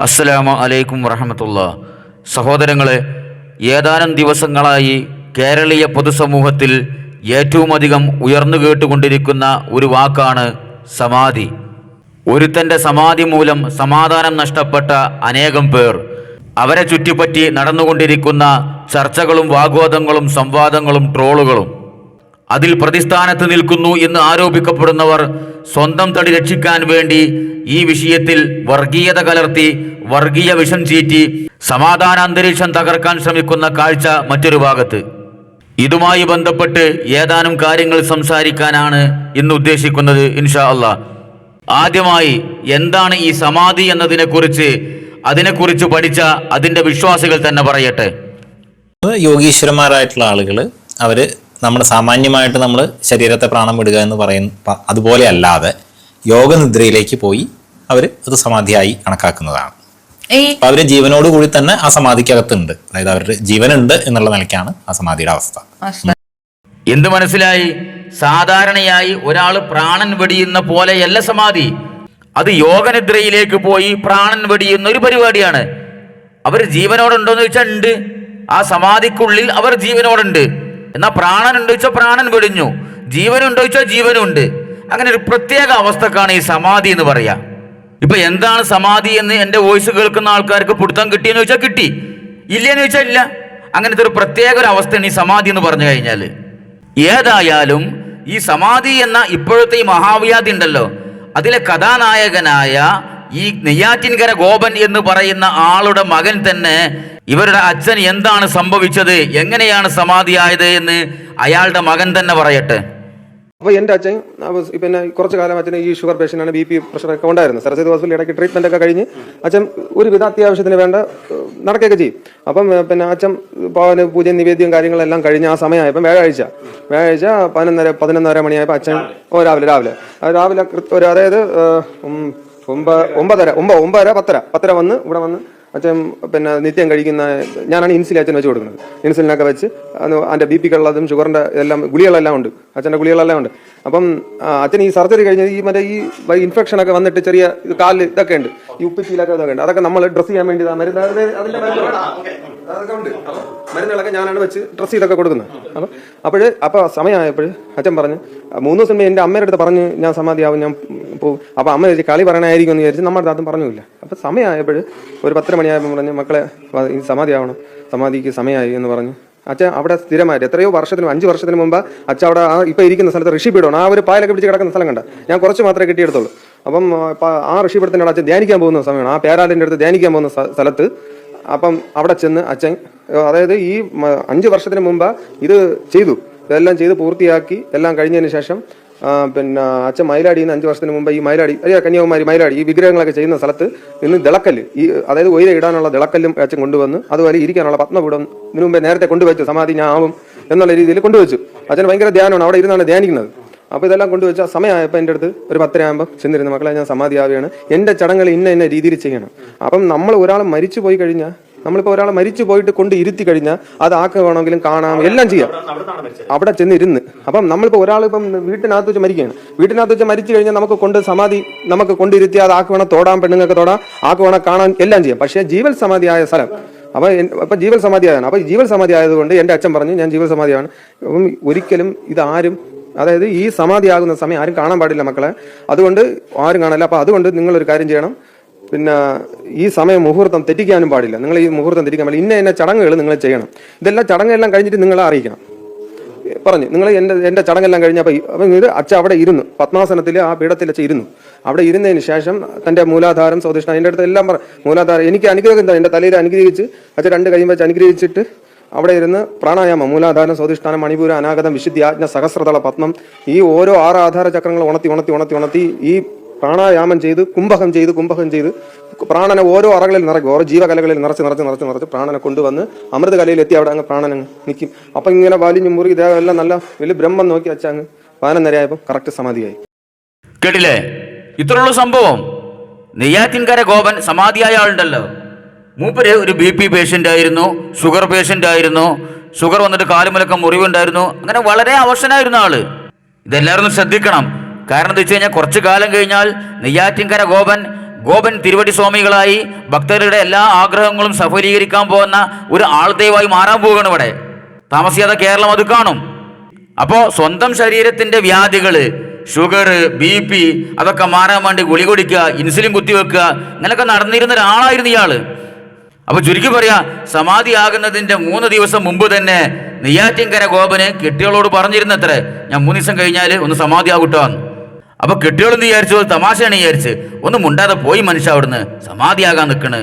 അസ്സലാമു അലൈക്കും വറഹമത്തുള്ളാ. സഹോദരങ്ങളെ, ഏതാനും ദിവസങ്ങളായി കേരളീയ പൊതുസമൂഹത്തിൽ ഏറ്റവുമധികം ഉയർന്നു കേട്ടുകൊണ്ടിരിക്കുന്ന ഒരു വാക്കാണ് സമാധി. ഒരുത്തൻ്റെ സമാധി മൂലം സമാധാനം നഷ്ടപ്പെട്ട അനേകം പേർ, അവരെ ചുറ്റിപ്പറ്റി നടന്നുകൊണ്ടിരിക്കുന്ന ചർച്ചകളും വാഗ്വാദങ്ങളും സംവാദങ്ങളും ട്രോളുകളും, അതിൽ പ്രതിസ്ഥാനത്ത് നിൽക്കുന്നു എന്ന് ആരോപിക്കപ്പെടുന്നവർ സ്വന്തം തടി രക്ഷിക്കാൻ വേണ്ടി ഈ വിഷയത്തിൽ വർഗീയത കലർത്തി വർഗീയ വിഷം ചീറ്റി സമാധാന അന്തരീക്ഷം തകർക്കാൻ ശ്രമിക്കുന്ന കാഴ്ച മറ്റൊരു ഭാഗത്ത്. ഇതുമായി ബന്ധപ്പെട്ട് ഏതാനും കാര്യങ്ങൾ സംസാരിക്കാനാണ് ഇന്ന് ഉദ്ദേശിക്കുന്നത് ഇൻഷാ അള്ളാഹ്. ആദ്യമായി എന്താണ് ഈ സമാധി എന്നതിനെക്കുറിച്ച് അതിനെക്കുറിച്ച് പഠിച്ച അതിൻ്റെ വിശ്വാസികൾ തന്നെ പറയട്ടെ. യോഗീശ്വരന്മാരായിട്ടുള്ള ആളുകൾ അവർ നമ്മുടെ സാമാന്യമായിട്ട് നമ്മൾ ശരീരത്തെ പ്രാണം വിടുക എന്ന് പറയുന്ന അതുപോലെ അല്ലാതെ യോഗനിദ്രയിലേക്ക് പോയി അവർ അത് സമാധിയായി കണക്കാക്കുന്നതാണ്. അവര് ജീവനോട് കൂടി തന്നെ ആ സമാധിക്കകത്തുണ്ട്, അതായത് അവരുടെ ജീവനുണ്ട് എന്നുള്ള നിലയ്ക്കാണ് ആ സമാധിയുടെ അവസ്ഥ. എന്ത് മനസ്സിലായി? സാധാരണയായി ഒരാൾ പ്രാണൻ വെടിയുന്ന പോലെയല്ല സമാധി. അത് യോഗനിദ്രയിലേക്ക് പോയി പ്രാണൻ വെടിയുന്ന ഒരു പരിപാടിയാണ്. അവർ ജീവനോടുണ്ടോന്ന് ചോദിച്ചാൽ ഉണ്ട്. ആ സമാധിക്കുള്ളിൽ അവർ ജീവനോടുണ്ട്. എന്നാൽ പ്രാണൻ ഉണ്ടോ ചോദിച്ചാൽ പ്രാണൻ വെടിഞ്ഞു, ജീവനുണ്ടോ ചോദിച്ചാൽ ജീവനുണ്ട്. അങ്ങനെ ഒരു പ്രത്യേക അവസ്ഥക്കാണ് ഈ സമാധി എന്ന് പറയാ. ഇപ്പൊ എന്താണ് സമാധി എന്ന് എൻ്റെ വോയിസ് കേൾക്കുന്ന ആൾക്കാർക്ക് പിടുത്തം കിട്ടിയെന്ന് ചോദിച്ചാൽ കിട്ടി, ഇല്ലയെന്ന് ചോദിച്ചാൽ ഇല്ല. അങ്ങനത്തെ ഒരു പ്രത്യേക ഒരു അവസ്ഥയാണ് ഈ സമാധി എന്ന് പറഞ്ഞു കഴിഞ്ഞാൽ. ഏതായാലും ഈ സമാധി എന്ന ഇപ്പോഴത്തെ ഈ മഹാവ്യാധി ഉണ്ടല്ലോ, അതിലെ കഥാനായകനായ ഈ നെയ്യാറ്റിൻകര ഗോപൻ എന്ന് പറയുന്ന ആളുടെ മകൻ തന്നെ ഇവരുടെ അച്ഛൻ എന്താണ് സംഭവിച്ചത്, എങ്ങനെയാണ് സമാധിയായത് എന്ന് അയാളുടെ മകൻ തന്നെ പറയട്ടെ. അപ്പോൾ എൻ്റെ അച്ഛൻ പിന്നെ കുറച്ച് കാലം അച്ഛന് ഈ ഷുഗർ പേഷ്യൻ്റാണ്, BP പ്രഷറൊക്കെ ഉണ്ടായിരുന്നു. സരസ്വതി ഹോസ്പിറ്റലിൽ ഇടയ്ക്ക് ട്രീറ്റ്മെൻ്റ് ഒക്കെ കഴിഞ്ഞ് അച്ഛൻ ഒരുവിധ അത്യാവശ്യത്തിന് വേണ്ട നടക്കുകയൊക്കെ ചെയ്യും. അപ്പം പിന്നെ അച്ഛൻ പൂജ നിവേദ്യം കാര്യങ്ങളെല്ലാം കഴിഞ്ഞ് ആ സമയമായപ്പം വ്യാഴാഴ്ച 11:30 മണിയായപ്പോൾ അച്ഛൻ രാവിലെ അതായത് 9:10 വന്ന് ഇവിടെ വന്ന് അച്ഛൻ പിന്നെ നിത്യം കഴിക്കുന്ന, ഞാനാണ് ഇൻസുലിൻ അച്ഛൻ വെച്ച് കൊടുക്കുന്നത്. ഇൻസുലിനൊക്കെ വെച്ച് അതിൻ്റെ BP-ക്കുള്ളതും ഷുഗറിൻ്റെ എല്ലാം ഗുളികളെല്ലാം ഉണ്ട്, അച്ഛൻ്റെ ഗുളികളെല്ലാം ഉണ്ട്. അപ്പം അച്ഛൻ ഈ സർജറി കഴിഞ്ഞ് ഈ ഇൻഫെക്ഷനൊക്കെ വന്നിട്ട് ചെറിയ കാലിൽ ഇതൊക്കെ ഉണ്ട്, ഈ ഉപ്പിച്ചിലൊക്കെ ഇതൊക്കെ ഉണ്ട്. അതൊക്കെ നമ്മൾ ഡ്രസ്സ് ചെയ്യാൻ വേണ്ടി മരുന്ന് അതിൻ്റെ അതൊക്കെ ഉണ്ട്. മരുന്നുകളൊക്കെ ഞാനാണ് വെച്ച് ഡ്രസ്സ് ചെയ്തൊക്കെ കൊടുക്കുന്നത്. അപ്പോൾ സമയമായപ്പോൾ അച്ഛൻ പറഞ്ഞ് 3 ദിവസം എൻ്റെ അമ്മയുടെ അടുത്ത് പറഞ്ഞ് ഞാൻ സമാധിയാവും, ഞാൻ പോകും. അപ്പോൾ അമ്മ കളി പറയണമായിരിക്കും എന്ന് വിചാരിച്ച് നമ്മുടെ അതും പറഞ്ഞില്ല. അപ്പോൾ സമയമായപ്പോൾ ഒരു 10 മണിയായപ്പോൾ പറഞ്ഞ് മക്കളെ ഈ സമാധിയാവണം, സമാധിക്ക് സമയമായി എന്ന് പറഞ്ഞു. അച്ഛൻ അവിടെ സ്ഥിരമായിട്ട് എത്രയോ 5 വർഷത്തിന് മുമ്പ് അച്ഛൻ അവിടെ ഇപ്പോൾ ഇരിക്കുന്ന സ്ഥലത്ത് ഋഷിപീഠമാണ്. ആ ഒരു പായലൊക്കെ പിടിച്ച് കിടക്കുന്ന സ്ഥലം കണ്ട, ഞാൻ കുറച്ച് മാത്രമേ കിട്ടിയെടുത്തുള്ളൂ. അപ്പം ആ ഋഷിപീഠത്തിൻ്റെ അച്ഛൻ ധ്യാനിക്കാൻ പോകുന്ന സമയമാണ്, ആ പേരാലിൻ്റെ അടുത്ത് ധ്യാനിക്കാൻ പോകുന്ന സ്ഥലത്ത്. അപ്പം അവിടെ ചെന്ന് അച്ഛൻ, അതായത് ഈ 5 വർഷത്തിന് മുമ്പ് ഇത് ചെയ്തു, ഇതെല്ലാം ചെയ്ത് പൂർത്തിയാക്കി എല്ലാം കഴിഞ്ഞതിന് ശേഷം പിന്നെ അച്ഛൻ മയിലാടിയിൽ നിന്ന് 5 വർഷത്തിന് മുമ്പ് ഈ മയിലാടി കന്യാകുമാരി മയിലാടി ഈ വിഗ്രഹങ്ങളൊക്കെ ചെയ്യുന്ന സ്ഥലത്ത് ഇന്ന് ദിളക്കല്ല്, ഈ അതായത് ഉയരെ ഇടാനുള്ള ദിളക്കല്ലും അച്ഛൻ കൊണ്ടുവന്ന്, അതുപോലെ ഇരിക്കാനുള്ള പത്മകൂടം ഇതിനു മുമ്പേ നേരത്തെ കൊണ്ടുവച്ചു, സമാധി ഞാൻ ആവും എന്നുള്ള രീതിയിൽ കൊണ്ടുവച്ചു. അച്ഛൻ ഭയങ്കര ധ്യാനമാണ്, അവിടെ ഇരുന്നാണ് ധ്യാനിക്കുന്നത്. അപ്പോൾ ഇതെല്ലാം കൊണ്ടുവച്ച സമയമായപ്പോൾ എൻ്റെ അടുത്ത് ഒരു 10 ആകുമ്പോൾ ചെന്നിരുന്നു, മക്കളെ ഞാൻ സമാധിയാവുകയാണ്, എൻ്റെ ചടങ്ങുകൾ ഇന്ന രീതിയിൽ ചെയ്യണം. അപ്പം നമ്മൾ ഒരാൾ മരിച്ചു പോയി കഴിഞ്ഞാൽ, നമ്മളിപ്പോൾ ഒരാളെ മരിച്ചു പോയിട്ട് കൊണ്ട് ഇരുത്തി കഴിഞ്ഞാൽ അത് വേണമെങ്കിലും കാണാം, എല്ലാം ചെയ്യാം, അവിടെ ചെന്നിരുന്ന്. അപ്പം നമ്മളിപ്പോൾ ഒരാളിപ്പം വീട്ടിനകത്ത് വെച്ച് മരിക്കുകയാണ്, വീട്ടിനകത്ത് വെച്ച് മരിച്ചു കഴിഞ്ഞാൽ നമുക്ക് കൊണ്ടിരുത്തി അത് വേണം തൊടാം, പെണ്ണുങ്ങൾക്ക് തൊടാം, വേണം കാണാൻ, എല്ലാം ചെയ്യാം. പക്ഷേ ജീവൽ സമാധിയായ സ്ഥലം, അപ്പം ജീവൽ സമാധിയാണ്. അപ്പോൾ ജീവൽ സമാധി ആയതുകൊണ്ട് എൻ്റെ അച്ഛൻ പറഞ്ഞു ഞാൻ ജീവൽ സമാധിയാണ്. അപ്പം ഒരിക്കലും ഇതാരും, അതായത് ഈ സമാധിയാകുന്ന സമയം ആരും കാണാൻ പാടില്ല മക്കളെ, അതുകൊണ്ട് ആരും കാണില്ല. അപ്പോൾ അതുകൊണ്ട് നിങ്ങളൊരു കാര്യം ചെയ്യണം, പിന്നെ ഈ സമയം മുഹൂർത്തം തെറ്റിക്കാനും പാടില്ല, നിങ്ങൾ ഈ മുഹൂർത്തം തെറ്റിക്കാൻ പാടില്ല, ഇന്ന ചടങ്ങുകൾ നിങ്ങൾ ചെയ്യണം, ഇതെല്ലാം ചടങ്ങെല്ലാം കഴിഞ്ഞിട്ട് നിങ്ങളെ അറിയിക്കണം പറഞ്ഞു. നിങ്ങൾ എൻ്റെ ചടങ്ങെല്ലാം കഴിഞ്ഞപ്പോൾ അപ്പം ഇത് അച്ഛൻ അവിടെ ഇരുന്നു, പത്മാസനത്തിൽ ആ പീഠത്തിൽ വെച്ച് ഇരുന്നു. അവിടെ ഇരുന്നതിന് ശേഷം തൻ്റെ മൂലാധാരം സ്വദിഷ്ണ എൻ്റെ അടുത്ത് എല്ലാം മൂലാധാരം എനിക്ക് അനുഗ്രഹം എന്താ, എൻ്റെ തലയിൽ അനുഗ്രഹിച്ച് അച്ഛൻ 2 കൈയും വെച്ച് അനുഗ്രഹിച്ചിട്ട് അവിടെ ഇരുന്ന് പ്രാണായാമം, മൂലാധാരം, സ്വാധിഷ്ഠാനം, മണിപൂര, അനാഗതം, വിശുദ്ധി, ആജ്ഞ, സഹസ്രതള, പത്മം, ഈ ഓരോ 6 ആധാര ചക്രങ്ങൾ ഉണർത്തി ഈ പ്രാണായാമം ചെയ്ത് കുംഭകം ചെയ്ത് പ്രാണനെ ഓരോ അറകളിൽ നിറയ്ക്കും, ഓരോ ജീവകലകളിൽ നിറച്ച് പ്രാണനെ കൊണ്ടുവന്ന് അമൃത കലയിൽ എത്തി അവിടെ അങ്ങ് പ്രാണനെ നിൽക്കും. അപ്പം ഇങ്ങനെ വലിഞ്ഞു മുറുകി ഇദ്ദേഹം എല്ലാം നല്ല വലിയ ബ്രഹ്മം നോക്കി വെച്ചാൽ അങ്ങ് 11:30 കറക്റ്റ് സമാധിയായി. കേട്ടില്ലേ? ഇത്രയുള്ള സംഭവം. നെയ്യാറ്റിൻകര ഗോപൻ സമാധിയായ ആളുണ്ടല്ലോ, മൂപ്പര് ഒരു BP പേഷ്യൻ്റ് ആയിരുന്നു, ഷുഗർ പേഷ്യൻ്റ് ആയിരുന്നു, ഷുഗർ വന്നിട്ട് കാലുമലക്കം മുറിവുണ്ടായിരുന്നു, അങ്ങനെ വളരെ അവശനായിരുന്ന ആള്. ഇതെല്ലാവരും ശ്രദ്ധിക്കണം. കാരണം എന്താ വെച്ച് കഴിഞ്ഞാൽ കുറച്ചു കാലം കഴിഞ്ഞാൽ നെയ്യാറ്റിൻകര ഗോപൻ ഗോപൻ തിരുവടി സ്വാമികളായി ഭക്തരുടെ എല്ലാ ആഗ്രഹങ്ങളും സഫലീകരിക്കാൻ പോകുന്ന ഒരു ആൾദൈവമായി മാറാൻ പോവുകയാണ് ഇവിടെ. താമസിയാതെ കേരളം അത് കാണും. അപ്പോൾ സ്വന്തം ശരീരത്തിന്റെ വ്യാധികള്, ഷുഗർ, BP അതൊക്കെ മാറാൻ വേണ്ടി ഗുളി കുടിക്കുക, ഇൻസുലിൻ കുത്തിവെക്കുക, ഇങ്ങനെയൊക്കെ നടന്നിരുന്ന ഒരാളായിരുന്നു ഇയാള്. അപ്പൊ ചുരുക്കി പറയാ, സമാധിയാകുന്നതിന്റെ 3 ദിവസം മുമ്പ് തന്നെ നെയ്യാറ്റിൻകര ഗോപന് കെട്ടിയോളോട് പറഞ്ഞിരുന്നത്രേ, ഞാൻ 3 ദിവസം കഴിഞ്ഞാൽ ഒന്ന് സമാധിയാകൂട്ടോന്ന്. അപ്പൊ കെട്ടിയോളെന്ന് വിചാരിച്ചു, തമാശയാണ് വിചാരിച്ച്, ഒന്നും മുണ്ടാതെ പോയി മനുഷ്യ അവിടുന്ന് സമാധിയാകാൻ നിൽക്കണ്.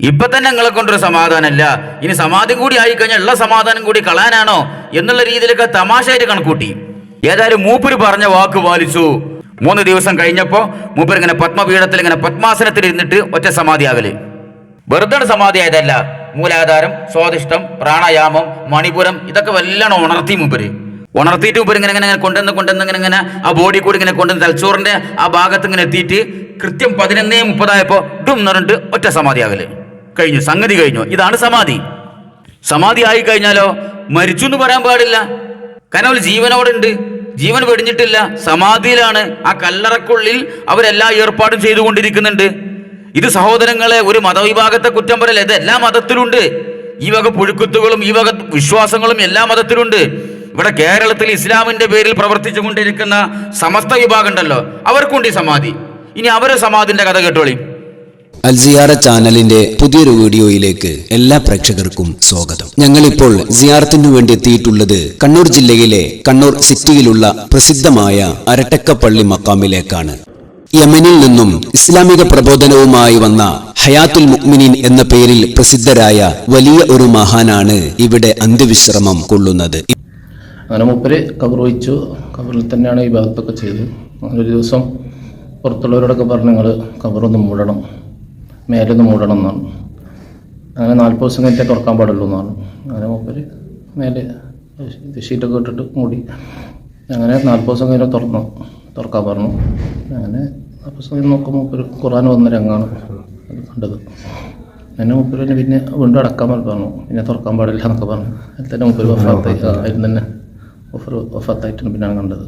ഇപ്പൊ തന്നെ നിങ്ങളെ കൊണ്ടൊരു സമാധാനമല്ല, ഇനി സമാധി കൂടി ആയിക്കഴിഞ്ഞാൽ ഉള്ള സമാധാനം കൂടി കളയാനാണോ എന്നുള്ള രീതിയിലൊക്കെ തമാശയായിട്ട് കണക്കൂട്ടി. ഏതായാലും മൂപ്പര് പറഞ്ഞ വാക്ക് പാലിച്ചു. 3 ദിവസം കഴിഞ്ഞപ്പോ മൂപ്പര് ഇങ്ങനെ പത്മപീഠത്തിൽ ഇങ്ങനെ പത്മാസനത്തിൽ ഇരുന്നിട്ട് ഒറ്റ സമാധിയാകല്. വെറുതെ സമാധി ആയതല്ല, മൂലാധാരം, സ്വാദിഷ്ടം, പ്രാണായാമം, മണിപുരം ഇതൊക്കെ വല്ലോണം ഉണർത്തി മൂപ്പര്. ഉണർത്തിയിട്ട് മൂപ്പര് ഇങ്ങനെ ഇങ്ങനെ കൊണ്ടുവന്ന് ഇങ്ങനെ ആ ബോഡി കൂടി ഇങ്ങനെ കൊണ്ടുവന്ന് തലച്ചോറിന്റെ ആ ഭാഗത്ത് ഇങ്ങനെ എത്തിയിട്ട് കൃത്യം 11:30 ഡും പറഞ്ഞിട്ട് ഒറ്റ സമാധിയാകല്. കഴിഞ്ഞു, സംഗതി കഴിഞ്ഞു. ഇതാണ് സമാധി. സമാധി ആയി കഴിഞ്ഞാലോ മരിച്ചു എന്ന് പറയാൻ പാടില്ല. കാരണം അവർ ജീവനോടുണ്ട്, ജീവൻ വെടിഞ്ഞിട്ടില്ല, സമാധിയിലാണ്. ആ കല്ലറക്കുള്ളിൽ അവരെല്ലാ ഏർപ്പാടും ചെയ്തുകൊണ്ടിരിക്കുന്നുണ്ട്. ഇത് സഹോദരങ്ങളെ, ഒരു മതവിഭാഗത്തെ കുറ്റം പറയല്ല, ഇത് എല്ലാ മതത്തിലുണ്ട്. ഈ വക പുഴുക്കുത്തുകളും ഈ വക വിശ്വാസങ്ങളും എല്ലാ മതത്തിലുണ്ട്. ഇവിടെ കേരളത്തിൽ ഇസ്ലാമിന്റെ പേരിൽ പ്രവർത്തിച്ചു കൊണ്ടിരിക്കുന്ന സമസ്ത വിഭാഗം ഉണ്ടല്ലോ, അവർക്കുണ്ട് ഈ സമാധി. ഇനി അവരെ സമാധിന്റെ കഥ കേട്ടോളി. അൽസിയാറ ചാനലിന്റെ പുതിയൊരു വീഡിയോയിലേക്ക് എല്ലാ പ്രേക്ഷകർക്കും സ്വാഗതം. ഞങ്ങളിപ്പോൾ സിയാറത്തിനു വേണ്ടി എത്തിയിട്ടുള്ളത് കണ്ണൂർ ജില്ലയിലെ കണ്ണൂർ സിറ്റിയിലുള്ള പ്രസിദ്ധമായ അരട്ടക്കപ്പള്ളി മക്കാമിലേക്കാണ്. യമനിൽ നിന്നും ഇസ്ലാമിക പ്രബോധനവുമായി വന്ന ഹയാത്തുൽ മുഅ്മിനീൻ എന്ന പേരിൽ പ്രസിദ്ധരായ വലിയ ഒരു മഹാനാണ് ഇവിടെ അന്ത്യവിശ്രമം കൊള്ളുന്നത്. അങ്ങനെ മൂപ്പര് കബർ വഹിച്ചു. കബറിൽ തന്നെയാണ് ഈ ഭാഗത്തൊക്കെ ചെയ്തത്. അങ്ങനെ ഒരു ദിവസം പുറത്തുള്ളവരോടൊക്കെ പറഞ്ഞു, നിങ്ങൾ കബറൊന്ന് മൂടണം, മേലൊന്ന് മൂടണം എന്നാണ്. അങ്ങനെ 40 ദിവസം കഴിഞ്ഞിട്ടേ തുറക്കാൻ പാടുള്ളൂ എന്നാണ്. അങ്ങനെ മൂപ്പര് മേലെ ഷീറ്റൊക്കെ ഇട്ടിട്ട് മൂടി. അങ്ങനെ 40 ദിവസം കഴിഞ്ഞ് തുറക്കാൻ പറഞ്ഞു. അങ്ങനെ 40 ദിവസം കഴിഞ്ഞ് നോക്കുമ്പോൾ മൂപ്പര് ഖുർആൻ വന്ന രംഗമാണ് അത് കണ്ടത്. അങ്ങനെ മൂപ്പര് പിന്നെ വീണ്ടും അടക്കാൻ പറഞ്ഞു, പിന്നെ തുറക്കാൻ പാടില്ല എന്നൊക്കെ പറഞ്ഞു. അതിൽ തന്നെ മൂപ്പര് വഫാത്തായി. അതിൽ തന്നെ വഫാത്തായിട്ടാണ് പിന്നെയാണ് കണ്ടത്.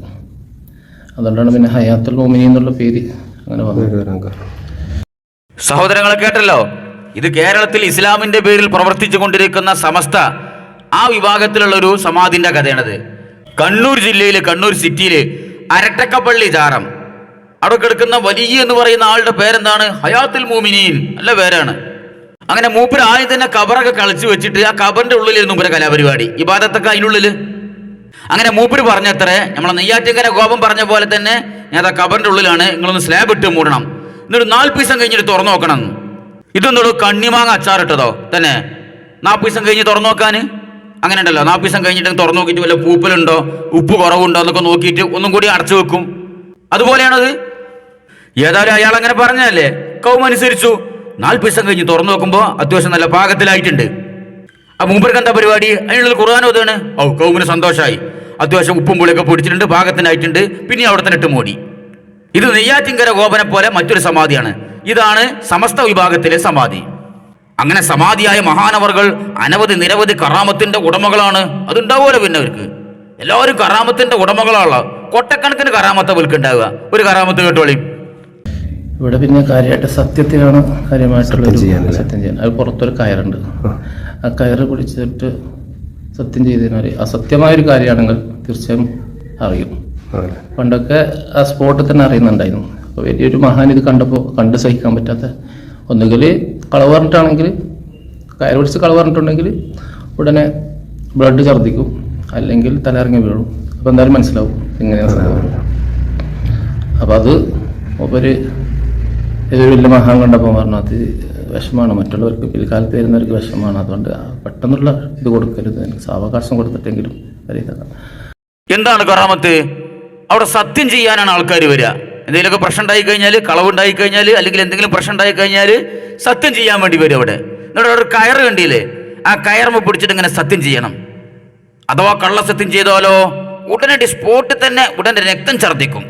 അതുകൊണ്ടാണ് പിന്നെ ഹയാത്തുൽ മുഅ്മിനീൻ എന്നുള്ള പേര് അങ്ങനെ വന്നത്. സഹോദരങ്ങളെ കേട്ടല്ലോ, ഇത് കേരളത്തിൽ ഇസ്ലാമിന്റെ പേരിൽ പ്രവർത്തിച്ചു കൊണ്ടിരിക്കുന്ന സമസ്ത ആ വിഭാഗത്തിലുള്ള ഒരു സമാധിന്റെ കഥയാണത്. കണ്ണൂർ ജില്ലയിലെ കണ്ണൂർ സിറ്റിയില് അരട്ടക്കപ്പള്ളി ചാരം അവിടെ കിടക്കുന്ന വലിയ എന്ന് പറയുന്ന ആളുടെ പേരെന്താണ്? ഹയാത്തുൽ മുഅ്മിനീൻ. നല്ല പേരാണ്. അങ്ങനെ മൂപ്പര് ആദ്യം തന്നെ കബറൊക്കെ കളിച്ചു വെച്ചിട്ട് ആ കബറിന്റെ ഉള്ളിലായിരുന്നു മൂപ്പര് കലാപരിപാടി, ഇബാദത്തൊക്കെ അതിനുള്ളില്. അങ്ങനെ മൂപ്പര് പറഞ്ഞത്രേ, നമ്മളെ നെയ്യാറ്റിൻകര ഗോപൻ പറഞ്ഞ പോലെ തന്നെ, ഞാൻ ആ കബറിന്റെ ഉള്ളിലാണ്, നിങ്ങളൊന്ന് സ്ലാബ് ഇട്ട് മൂടണം, എന്നിട്ട് 40 ദിവസം കഴിഞ്ഞിട്ട് തുറന്നു നോക്കണം. ഇതൊന്നോട് കണ്ണിമാങ്ങ അച്ചാറിട്ടതോ തന്നെ 40 ദിവസം കഴിഞ്ഞ് തുറന്നു നോക്കാൻ അങ്ങനെ ഉണ്ടല്ലോ. 40 ദിവസം കഴിഞ്ഞിട്ട് തുറന്നു നോക്കിയിട്ട് വല്ല പൂപ്പലുണ്ടോ, ഉപ്പ് കുറവുണ്ടോ എന്നൊക്കെ നോക്കിയിട്ട് ഒന്നും കൂടി അടച്ചു വെക്കും. അതുപോലെയാണത്. ഏതായാലും അയാൾ അങ്ങനെ പറഞ്ഞല്ലേ, കൗമ അനുസരിച്ചു. 40 ദിവസം കഴിഞ്ഞ് തുറന്നു നോക്കുമ്പോൾ അത്യാവശ്യം നല്ല പാകത്തിലായിട്ടുണ്ട്. ആ മൂപ്പർക്ക് എന്താ പരിപാടി? അതിനുള്ളിൽ ഖുർആൻ ഓതാണ്. കൗമിന് സന്തോഷമായി, അത്യാവശ്യം ഉപ്പും പുളിയൊക്കെ പൊടിച്ചിട്ടുണ്ട്, പാകത്തിനായിട്ടുണ്ട്. പിന്നെ അവിടെ തന്നെ ഇട്ട് മൂടി. ഇത് നെയ്യാറ്റിൻകര ഗോപനെ പോലെ മറ്റൊരു സമാധിയാണ്. ഇതാണ് സമസ്ത വിഭാഗത്തിലെ സമാധി. അങ്ങനെ സമാധിയായ മഹാനവർകൾ നിരവധി കറാമത്തിന്റെ ഉടമകളാണ്. അതുണ്ടാവുമല്ലോ പിന്നെ അവർക്ക്. എല്ലാവരും കറാമത്തിന്റെ ഉടമകളാണല്ലോ. കൊട്ടക്കണക്കിന് കറാമത്ത് വിൽക്കുണ്ടാവുക. ഒരു കറാമത്ത് കേട്ടോളി. ഇവിടെ പിന്നെ കാര്യമായിട്ട് സത്യത്തിനാണ് കാര്യമായിട്ടുള്ള സത്യം ചെയ്യാൻ. അത് പുറത്തൊരു കയറുണ്ട്. ആ കയറ് പിടിച്ചിട്ട് സത്യം ചെയ്തതിനാൽ അസത്യമായൊരു കാര്യമാണെങ്കിൽ തീർച്ചയായും അറിയും. പണ്ടൊക്കെ ആ സ്പോട്ടിൽ തന്നെ അറിയുന്നുണ്ടായിരുന്നു. അപ്പോൾ വലിയൊരു മഹാൻ ഇത് കണ്ട് സഹിക്കാൻ പറ്റാത്ത, ഒന്നുകിൽ കളവ് പറഞ്ഞിട്ടാണെങ്കിൽ, കയറ് പിടിച്ച് കളവ് പറഞ്ഞിട്ടുണ്ടെങ്കിൽ ഉടനെ ബ്ലഡ് ഛർദ്ദിക്കും, അല്ലെങ്കിൽ തലയിറങ്ങി വീഴും. അപ്പോൾ എന്തായാലും മനസ്സിലാവും ഇങ്ങനെയാണ് സംഭവം. അപ്പോൾ അത് ഒരു ഏതൊരു വലിയ മഹാൻ കണ്ടപ്പോൾ പറഞ്ഞു, അത് വിഷമാണ്, മറ്റുള്ളവർക്ക് പിൽക്കാലത്ത് വരുന്നവർക്ക് വിഷമാണ്, അതുകൊണ്ട് പെട്ടെന്നുള്ള ഇത് കൊടുക്കരുത്, എനിക്ക് സാവകാശം കൊടുത്തിട്ടെങ്കിലും വരിക. എന്താണ് കറാമത്ത്? അവിടെ സത്യം ചെയ്യാനാണ് ആൾക്കാർ വരിക. എന്തെങ്കിലുമൊക്കെ പ്രശ്നം ഉണ്ടായി കഴിഞ്ഞാൽ, കളവുണ്ടായി കഴിഞ്ഞാൽ, അല്ലെങ്കിൽ എന്തെങ്കിലും പ്രശ്നം ഉണ്ടായി കഴിഞ്ഞാൽ സത്യം ചെയ്യാൻ വേണ്ടി വരും അവിടെ. എന്നിട്ട് ഒരു കയറ് കണ്ടില്ലേ, ആ കയറുമ്പോൾ പിടിച്ചിട്ട് ഇങ്ങനെ സത്യം ചെയ്യണം. അഥവാ കള്ളസത്യം ചെയ്താലോ ഉടനടി സ്പോട്ടിൽ തന്നെ ഉടനെ രക്തം ഛർദ്ദിക്കും.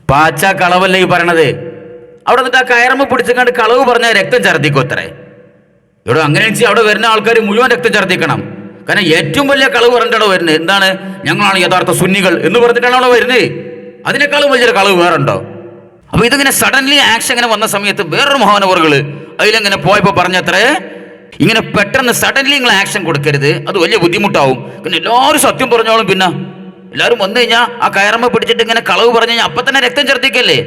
പാച്ച കളവല്ലേ ഈ പറയണത്. അവിടെ എന്നിട്ട് ആ കയറുമ്പോൾ പിടിച്ചിട്ട് കളവ് പറഞ്ഞാൽ രക്തം ഛർദ്ദിക്കും അത്രേ. ഇവിടെ അങ്ങനെ വെച്ചാൽ അവിടെ വരുന്ന ആൾക്കാർ മുഴുവൻ രക്തം ഛർദ്ദിക്കണം. കാരണം ഏറ്റവും വലിയ കളവ് പറഞ്ഞിട്ടാണോ വരുന്നത്. എന്താണ്? ഞങ്ങളാണ് യഥാർത്ഥ സുന്നികൾ എന്ന് പറഞ്ഞിട്ടാണോ വരുന്നത്. അതിനേക്കാളും വലിയൊരു കളവ് വേറുണ്ടോ? അപ്പൊ ഇതിങ്ങനെ സഡൻലി ആക്ഷൻ ഇങ്ങനെ വന്ന സമയത്ത് വേറൊരു മഹാനവറുകള് അതിലെങ്ങനെ പോയപ്പോ പറഞ്ഞത്രേ, ഇങ്ങനെ പെട്ടെന്ന് സഡൻലി നിങ്ങൾ ആക്ഷൻ കൊടുക്കരുത്, അത് വലിയ ബുദ്ധിമുട്ടാവും. പിന്നെ എല്ലാവരും സത്യം പറഞ്ഞോളും. പിന്നെ എല്ലാവരും വന്നു കഴിഞ്ഞാൽ ആ കയറമ്മ പിടിച്ചിട്ട് ഇങ്ങനെ കളവ് പറഞ്ഞു കഴിഞ്ഞാൽ അപ്പൊ തന്നെ രക്തം ഛർദ്ദിക്കല്ലേ.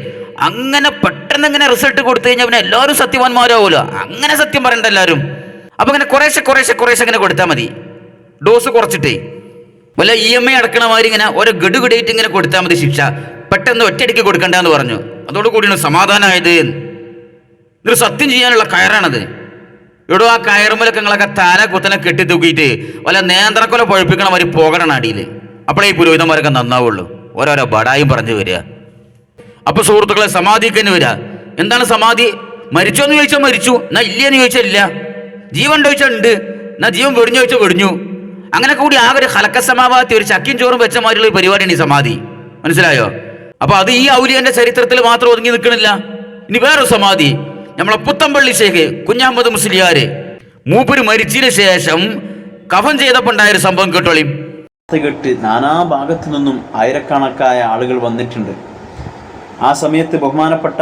അങ്ങനെ പെട്ടെന്ന് ഇങ്ങനെ റിസൾട്ട് കൊടുത്തു കഴിഞ്ഞാൽ പിന്നെ എല്ലാവരും സത്യവാന്മാരാവുമല്ലോ. അങ്ങനെ സത്യം പറയണ്ട എല്ലാവരും. അപ്പൊ ഇങ്ങനെ കുറേശ്ശെ ഇങ്ങനെ കൊടുത്താൽ മതി, ഡോസ് കുറച്ചിട്ടേ. വല്ല EMI അടക്കണ മാതിരി ഇങ്ങനെ ഓരോ ഗഡുഗഡായിട്ട് ഇങ്ങനെ കൊടുത്താൽ മതി ശിക്ഷ. പെട്ടെന്ന് ഒറ്റയടിക്ക് കൊടുക്കണ്ടെന്ന് പറഞ്ഞു. അതോടുകൂടിയാണ് സമാധാനമായത്. ഇതൊരു സത്യം ചെയ്യാനുള്ള കയറാണത്. ഇവിടെ ആ കയറുമ്പലൊക്കെ നിങ്ങളൊക്കെ തല കുത്തനെ കെട്ടി തൂക്കിയിട്ട് വല്ല നേന്ത്രക്കൊല പഴുപ്പിക്കണ മാതിരി പോകണം അടിയിൽ. അപ്പോഴേ ഈ പുരോഹിതന്മാരൊക്കെ നന്നാവുള്ളൂ. ഓരോരോ ബടായും പറഞ്ഞു വരിക. അപ്പൊ സുഹൃത്തുക്കളെ, സമാധിക്ക് തന്നെ വരിക. എന്താണ് സമാധി? മരിച്ചോന്ന് ചോദിച്ചാൽ മരിച്ചു, എന്നാ ഇല്ലയെന്ന് ചോദിച്ചാൽ ഇല്ല. ജീവൻ ചോദിച്ചാൽ ഉണ്ട്, എന്നാ ജീവൻ വെടിഞ്ഞു ചോദിച്ചാൽ വെടിഞ്ഞു. അങ്ങനെ കൂടി ആ ഒരു ഹലക്കസമാവാത്തി ഒരു ചക്കിയും ചോറും വെച്ച മാതിരിയുള്ള ഒരു പരിപാടിയാണ് ഈ സമാധി. മനസ്സിലായോ? അപ്പൊ അത് ഈ ഔലിയന്റെ ചരിത്രത്തിൽ മാത്രം ഒതുങ്ങി നിൽക്കണില്ല. ഇനി വേറൊരു സമാധി, നമ്മളെ പുത്തമ്പള്ളി ശേഖ് കുഞ്ഞാമ്പത് മുസ്ലിയാര് മൂപ്പര് മരിച്ചതിന് ശേഷം കഫൻ ചെയ്തപ്പോൾ ഉണ്ടായൊരു സംഭവം കേട്ടോളിയും. കേട്ട് നാനാഭാഗത്തു നിന്നും ആയിരക്കണക്കായ ആളുകൾ വന്നിട്ടുണ്ട്. ആ സമയത്ത് ബഹുമാനപ്പെട്ട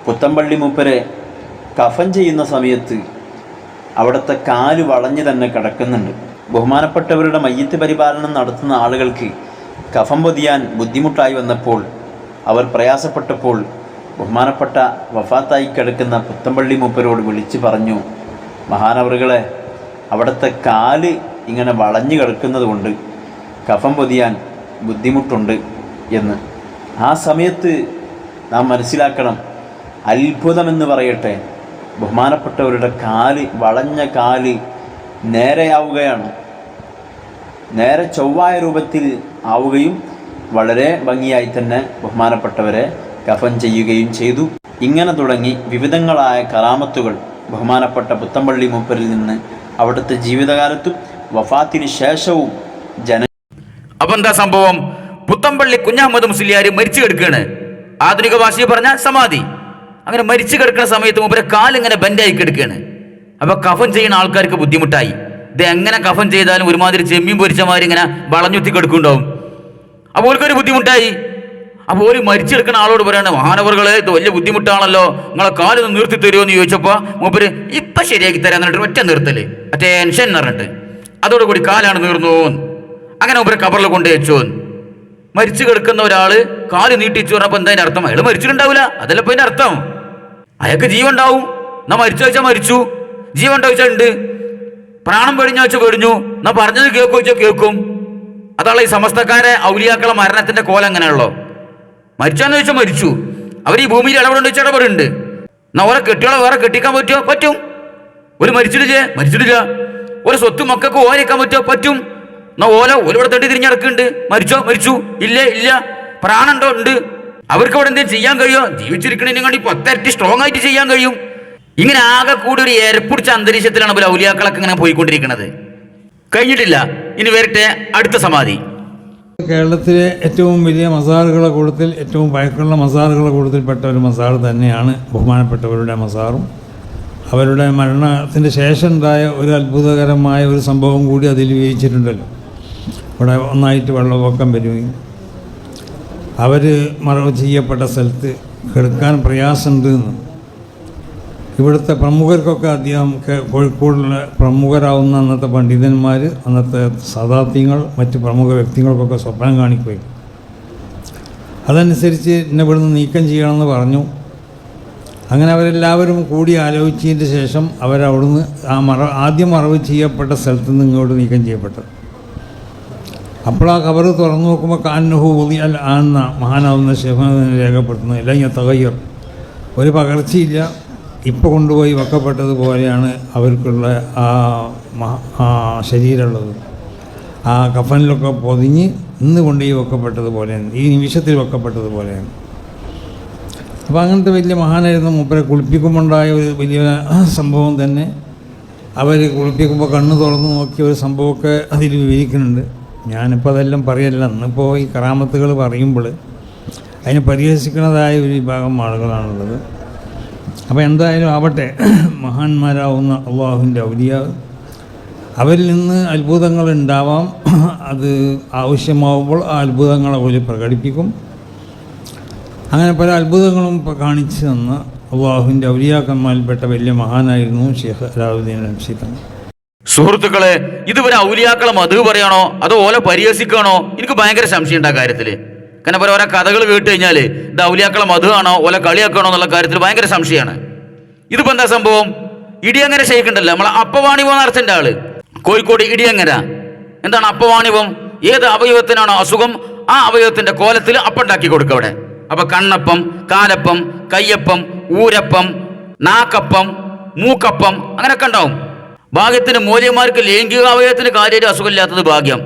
പുത്തമ്പള്ളി മൂപ്പരെ കഫൻ ചെയ്യുന്ന സമയത്ത് അവിടുത്തെ കാല് വളഞ്ഞ് തന്നെ കിടക്കുന്നുണ്ട്. ബഹുമാനപ്പെട്ടവരുടെ മയ്യത്ത് പരിപാലനം നടത്തുന്ന ആളുകൾക്ക് കഫം പൊതിയാൻ ബുദ്ധിമുട്ടായി വന്നപ്പോൾ, അവർ പ്രയാസപ്പെട്ടപ്പോൾ ബഹുമാനപ്പെട്ട വഫാത്തായി കിടക്കുന്ന പുത്തമ്പള്ളി മൂപ്പരോട് വിളിച്ചു പറഞ്ഞു, മഹാനവറുകളെ, അവിടുത്തെ കാല് ഇങ്ങനെ വളഞ്ഞു കിടക്കുന്നത് കൊണ്ട് കഫം പൊതിയാൻ ബുദ്ധിമുട്ടുണ്ട് എന്ന്. ആ സമയത്ത് നാം മനസ്സിലാക്കണം, അത്ഭുതമെന്ന് പറയട്ടെ, ബഹുമാനപ്പെട്ടവരുടെ കാല്, വളഞ്ഞ കാല് നേരെയാവുകയാണ്. നേരെ ചൊവ്വായ രൂപത്തിൽ ആവുകയും വളരെ ഭംഗിയായി തന്നെ ബഹുമാനപ്പെട്ടവരെ കഫൻ ചെയ്യുകയും ചെയ്തു. ഇങ്ങനെ തുടങ്ങി വിവിധങ്ങളായ കറാമത്തുകൾ ബഹുമാനപ്പെട്ട പുത്തമ്പള്ളി മൂപ്പരിൽ നിന്ന് അവിടുത്തെ ജീവിതകാലത്തും വഫാത്തിന് ശേഷവും അപ്പൊ എന്താ സംഭവം? പുത്തമ്പള്ളി കുഞ്ഞഹമ്മദ് മുസ്ലിയാർ മരിച്ചു കിടക്കുകയാണ്. ആധുനിക ഭാഷയിൽ പറഞ്ഞ സമാധി. അങ്ങനെ മരിച്ചു കിടക്കുന്ന സമയത്ത് മൂപ്പരെ കാലിങ്ങനെ ബെൻഡായി കിടക്കുകയാണ്. അപ്പൊ കഫൻ ചെയ്യുന്ന ആൾക്കാർക്ക് ബുദ്ധിമുട്ടായി. ഇത് എങ്ങനെ കഫൻ ചെയ്താലും ഒരുമാതിരി ചെമ്മീൻ പൊരിച്ച മാതിരി ഇങ്ങനെ വളഞ്ഞുത്തി കിടക്കുന്നുണ്ടാവും. അപ്പോൾ ഓർക്കൊരു ബുദ്ധിമുട്ടായി. അപ്പോൾ ഒരു മരിച്ചെടുക്കുന്ന ആളോട് പറയാണ്, മഹാനവറുകളെ, ഇത് വലിയ ബുദ്ധിമുട്ടാണല്ലോ, നിങ്ങളെ കാലൊന്ന് നിർത്തി തരുമോ എന്ന് ചോദിച്ചപ്പോൾ മൂപ്പര് ഇപ്പം ശരിയാക്കി തരാന്ന് പറഞ്ഞിട്ട് ഒറ്റ നിർത്തല്, ടെൻഷൻ എന്ന് പറഞ്ഞിട്ട് അതോടുകൂടി കാലാണ് നീർന്നു. അങ്ങനെ മൂപ്പര് കബറിൽ കൊണ്ട് വെച്ചു. മരിച്ചു കിടക്കുന്ന ഒരാള് കാല് നീട്ടിച്ചു പറഞ്ഞപ്പോൾ എന്താ അതിന്റെ അർത്ഥം? അയാൾ മരിച്ചിട്ടുണ്ടാവില്ല, അതല്ല ഇപ്പൊ അതിന്റെ അർത്ഥം. അയാൾക്ക് ജീവൻ ഉണ്ടാവും. എന്നാ മരിച്ചു വെച്ചാൽ മരിച്ചു, ജീവൻ ചോദിച്ചാൽ ഉണ്ട്, പ്രാണം വെടിഞ്ഞ വെച്ചാൽ വെടിഞ്ഞു, എന്നാ പറഞ്ഞത് കേൾക്കു വെച്ചാൽ കേൾക്കും. അതാണല്ലോ ഈ സമസ്തക്കാരെ ഔലിയാക്കളെ മരണത്തിന്റെ കോലം അങ്ങനെയുള്ളോ. മരിച്ചാന്ന് ചോദിച്ചാൽ മരിച്ചു. അവർ ഈ ഭൂമിയിൽ ഇടപെടുണ്ട് വെച്ചാൽ ഇടപെടുണ്ട്. എന്നാ ഓരോ കെട്ടിയോളെ വേറെ കെട്ടിക്കാൻ പറ്റുമോ? പറ്റും. ഒരു മരിച്ചിട്ടില്ല. ഒരു സ്വത്ത് മക്കൾക്ക് ഓരക്കാൻ പറ്റുമോ? പറ്റും. എന്നാ ഓലിവിടെ തട്ടി തിരിഞ്ഞിറക്കുന്നുണ്ട്. മരിച്ചു ഇല്ല. പ്രാണുണ്ടോ? ഉണ്ട്. അവർക്ക് അവിടെ എന്തെങ്കിലും ചെയ്യാൻ കഴിയുമോ? ജീവിച്ചിരിക്കണതിനെ കണ്ടി 10 ഇരട്ടി സ്ട്രോങ് ആയിട്ട് ചെയ്യാൻ കഴിയും. ഇങ്ങനെ ആകെ കൂടി ഒരു ഏർപ്പിടിച്ച അന്തരീക്ഷത്തിലാണ് ഇപ്പോൾ ഔലിയാക്കളൊക്കെ ഇങ്ങനെ പോയിക്കൊണ്ടിരിക്കുന്നത്. കഴിഞ്ഞിട്ടില്ല. ഇനി വരട്ടെ അടുത്ത സമാധി. കേരളത്തിലെ ഏറ്റവും വലിയ മസാറുകളുടെ കൂട്ടത്തിൽ, ഏറ്റവും പഴക്കമുള്ള മസാറുകളുടെ കൂട്ടത്തിൽപ്പെട്ട ഒരു മസാർ തന്നെയാണ് ബഹുമാനപ്പെട്ടവരുടെ മസാറും. അവരുടെ മരണത്തിന് ശേഷം ഉണ്ടായ ഒരു അത്ഭുതകരമായ ഒരു സംഭവം കൂടി അതിൽ വിവരിച്ചിട്ടുണ്ടല്ലോ. ഇവിടെ ഒന്നായിട്ട് വെള്ളപ്പൊക്കം വരികയും അവർ മറവ് ചെയ്യപ്പെട്ട സ്ഥലത്ത് കിടക്കാൻ പ്രയാസമുണ്ട് എന്ന് ഇവിടുത്തെ പ്രമുഖർക്കൊക്കെ അദ്ദേഹം, കോഴിക്കോടുള്ള പ്രമുഖരാവുന്ന അന്നത്തെ പണ്ഡിതന്മാർ, അന്നത്തെ സാദാത്യങ്ങൾ, മറ്റ് പ്രമുഖ വ്യക്തികൾക്കൊക്കെ സ്വപ്നം കാണിക്കുകയും അതനുസരിച്ച് എന്നെ ഇവിടുന്ന് നീക്കം ചെയ്യണമെന്ന് പറഞ്ഞു. അങ്ങനെ അവരെല്ലാവരും കൂടി ആലോചിച്ചതിൻ്റെ ശേഷം അവരവിടുന്ന് ആദ്യം മറവ് ചെയ്യപ്പെട്ട സ്ഥലത്ത് നിന്ന് ഇങ്ങോട്ട് നീക്കം ചെയ്യപ്പെട്ടത്. അപ്പോൾ ആ കബറ് തുറന്നു നോക്കുമ്പോൾ കാന്നഹു ഉളിയൽ ആന്ന മഹാനാവുന്ന ശേഖനെ രേഖപ്പെടുത്തുന്നു. അല്ലെങ്കിൽ തകയ്യർ, ഒരു പകർച്ചയില്ല. ഇപ്പോൾ കൊണ്ടുപോയി വെക്കപ്പെട്ടതുപോലെയാണ് അവർക്കുള്ള ആ ശരീരമുള്ളത്. ആ കഫനിലൊക്കെ പൊതിഞ്ഞ് ഇന്ന് കൊണ്ടുപോയി വെക്കപ്പെട്ടതുപോലെയാണ്, ഈ നിമിഷത്തിൽ വെക്കപ്പെട്ടതുപോലെയാണ്. അപ്പോൾ അങ്ങനത്തെ വലിയ മഹാനായിരുന്നു. മൂപ്പരെ കുളിപ്പിക്കുമ്പോണ്ടായ ഒരു വലിയ സംഭവം തന്നെ. അവർ കുളിപ്പിക്കുമ്പോൾ കണ്ണ് തുറന്ന് നോക്കിയ ഒരു സംഭവമൊക്കെ അതിൽ വിവരിക്കുന്നുണ്ട്. ഞാനിപ്പോൾ അതെല്ലാം പറയല്ല. ഇന്നിപ്പോൾ ഈ കറാമത്തുകൾ പറയുമ്പോൾ അതിനെ പരിഹസിക്കുന്നതായ ഒരു വിഭാഗം ആളുകളാണുള്ളത്. അപ്പോൾ എന്തായാലും ആവട്ടെ, മഹാന്മാരാവുന്ന അള്ളാഹുവിൻ്റെ ഔലിയാവ്, അവരിൽ നിന്ന് അത്ഭുതങ്ങൾ ഉണ്ടാവാം. അത് ആവശ്യമാവുമ്പോൾ ആ അത്ഭുതങ്ങൾ അവർ പ്രകടിപ്പിക്കും. അങ്ങനെ പല അത്ഭുതങ്ങളും കാണിച്ചു തന്ന അള്ളാഹുവിൻ്റെ ഔലിയാക്കന്മാരിൽപ്പെട്ട വലിയ മഹാനായിരുന്നു ഷെയ്ഖ് അലാവുദ്ദീൻ അൽഅംസി തങ്ങൾ. സുഹൃത്തുക്കളെ, ഇതുവരെ ഔലിയാക്കളെ മധു പറയണോ അതോ ഓല പരിഹസിക്കണോ? എനിക്ക് ഭയങ്കര സംശയം ഉണ്ട് ആ കാര്യത്തിൽ. കാരണം ഓരോ കഥകൾ കേട്ട് കഴിഞ്ഞാൽ ഇത് ഔലിയാക്കളെ മധു ആണോ ഓല കളിയാക്കണോ എന്നുള്ള കാര്യത്തിൽ ഭയങ്കര സംശയമാണ്. ഇതിപ്പോൾ എന്താ സംഭവം? ഇടിയങ്ങര ഷെയ്ഖുണ്ടല്ലോ, നമ്മളെ അപ്പവാണിപം നടത്തേണ്ട ആള്, കോഴിക്കോട് ഇടിയങ്ങര. എന്താണ് അപ്പവാണിപം? ഏത് അവയവത്തിനാണോ അസുഖം ആ അവയവത്തിന്റെ കോലത്തിൽ അപ്പം ഉണ്ടാക്കി കൊടുക്കുക അവിടെ. അപ്പൊ കണ്ണപ്പം, കാലപ്പം, കയ്യപ്പം, ഊരപ്പം, നാക്കപ്പം, മൂക്കപ്പം അങ്ങനെയൊക്കെ ഉണ്ടാവും. ഭാഗ്യത്തിന് മൂല്യന്മാർക്ക് ലൈംഗിക അവയവത്തിന് കാര്യമായിട്ട് അസുഖമില്ലാത്തത് ഭാഗ്യം.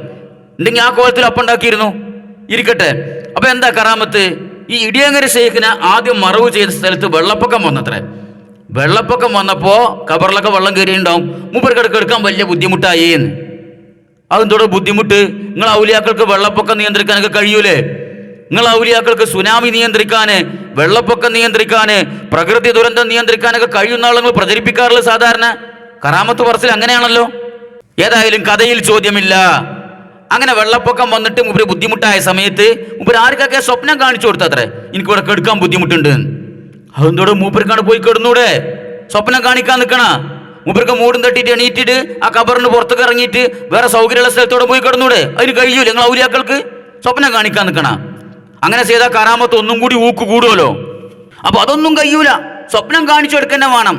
ഉണ്ടെങ്കിൽ ആ കോലത്തിൽ അപ്പം ഉണ്ടാക്കിയിരുന്നു. ഇരിക്കട്ടെ. അപ്പൊ എന്താ കറാമത്ത്? ഈ ഇടിയങ്ങര ഷെയ്ഖിനെ ആദ്യം മറവ് ചെയ്ത സ്ഥലത്ത് വെള്ളപ്പൊക്കം വന്നത്രേ. വെള്ളപ്പൊക്കം വന്നപ്പോൾ കബറിലൊക്കെ വെള്ളം കയറിയിട്ടുണ്ടാവും. മൂപ്പർക്ക് എടുക്കാൻ വലിയ ബുദ്ധിമുട്ടായി. അതെന്തോടെ ബുദ്ധിമുട്ട്? നിങ്ങൾ ഔലിയാക്കൾക്ക് വെള്ളപ്പൊക്കം നിയന്ത്രിക്കാനൊക്കെ കഴിയൂലേ? നിങ്ങൾ ഔലിയാക്കൾക്ക് സുനാമി നിയന്ത്രിക്കാന്, വെള്ളപ്പൊക്കം നിയന്ത്രിക്കാന്, പ്രകൃതി ദുരന്തം നിയന്ത്രിക്കാനൊക്കെ കഴിയുന്ന ആളുകൾ പ്രചരിപ്പിക്കാറുള്ളത് സാധാരണ കറാമത്ത് പറച്ചിൽ അങ്ങനെയാണല്ലോ. ഏതായാലും കഥയിൽ ചോദ്യമില്ല. അങ്ങനെ വെള്ളപ്പൊക്കം വന്നിട്ട് മൂപ്പര് ബുദ്ധിമുട്ടായ സമയത്ത് മൂപ്പര് ആർക്കൊക്കെ സ്വപ്നം കാണിച്ചു കൊടുത്തത്രേ, എനിക്കിവിടെ കെടുക്കാൻ ബുദ്ധിമുട്ടുണ്ട്. അതെന്തോടെ മൂപ്പർക്കാണ് പോയി കിടന്നൂടെ? സ്വപ്നം കാണിക്കാൻ നിൽക്കണ മൂപ്പർക്ക് മൂടും തട്ടിയിട്ട് എണീറ്റിട്ട് ആ കബറിന് പുറത്തേക്ക് ഇറങ്ങിയിട്ട് വേറെ സൗകര്യമുള്ള സ്ഥലത്തോടെ പോയി കിടന്നൂടെ? അതിന് കഴിയൂല നിങ്ങൾ ഔലിയാക്കൾക്ക് സ്വപ്നം കാണിക്കാൻ നിൽക്കണ? അങ്ങനെ ചെയ്താൽ കറാമത്ത് ഒന്നും കൂടി ഊക്ക് കൂടുമല്ലോ. അപ്പൊ അതൊന്നും കഴിയൂല, സ്വപ്നം കാണിച്ചു കൊടുക്കന്നെ വേണം.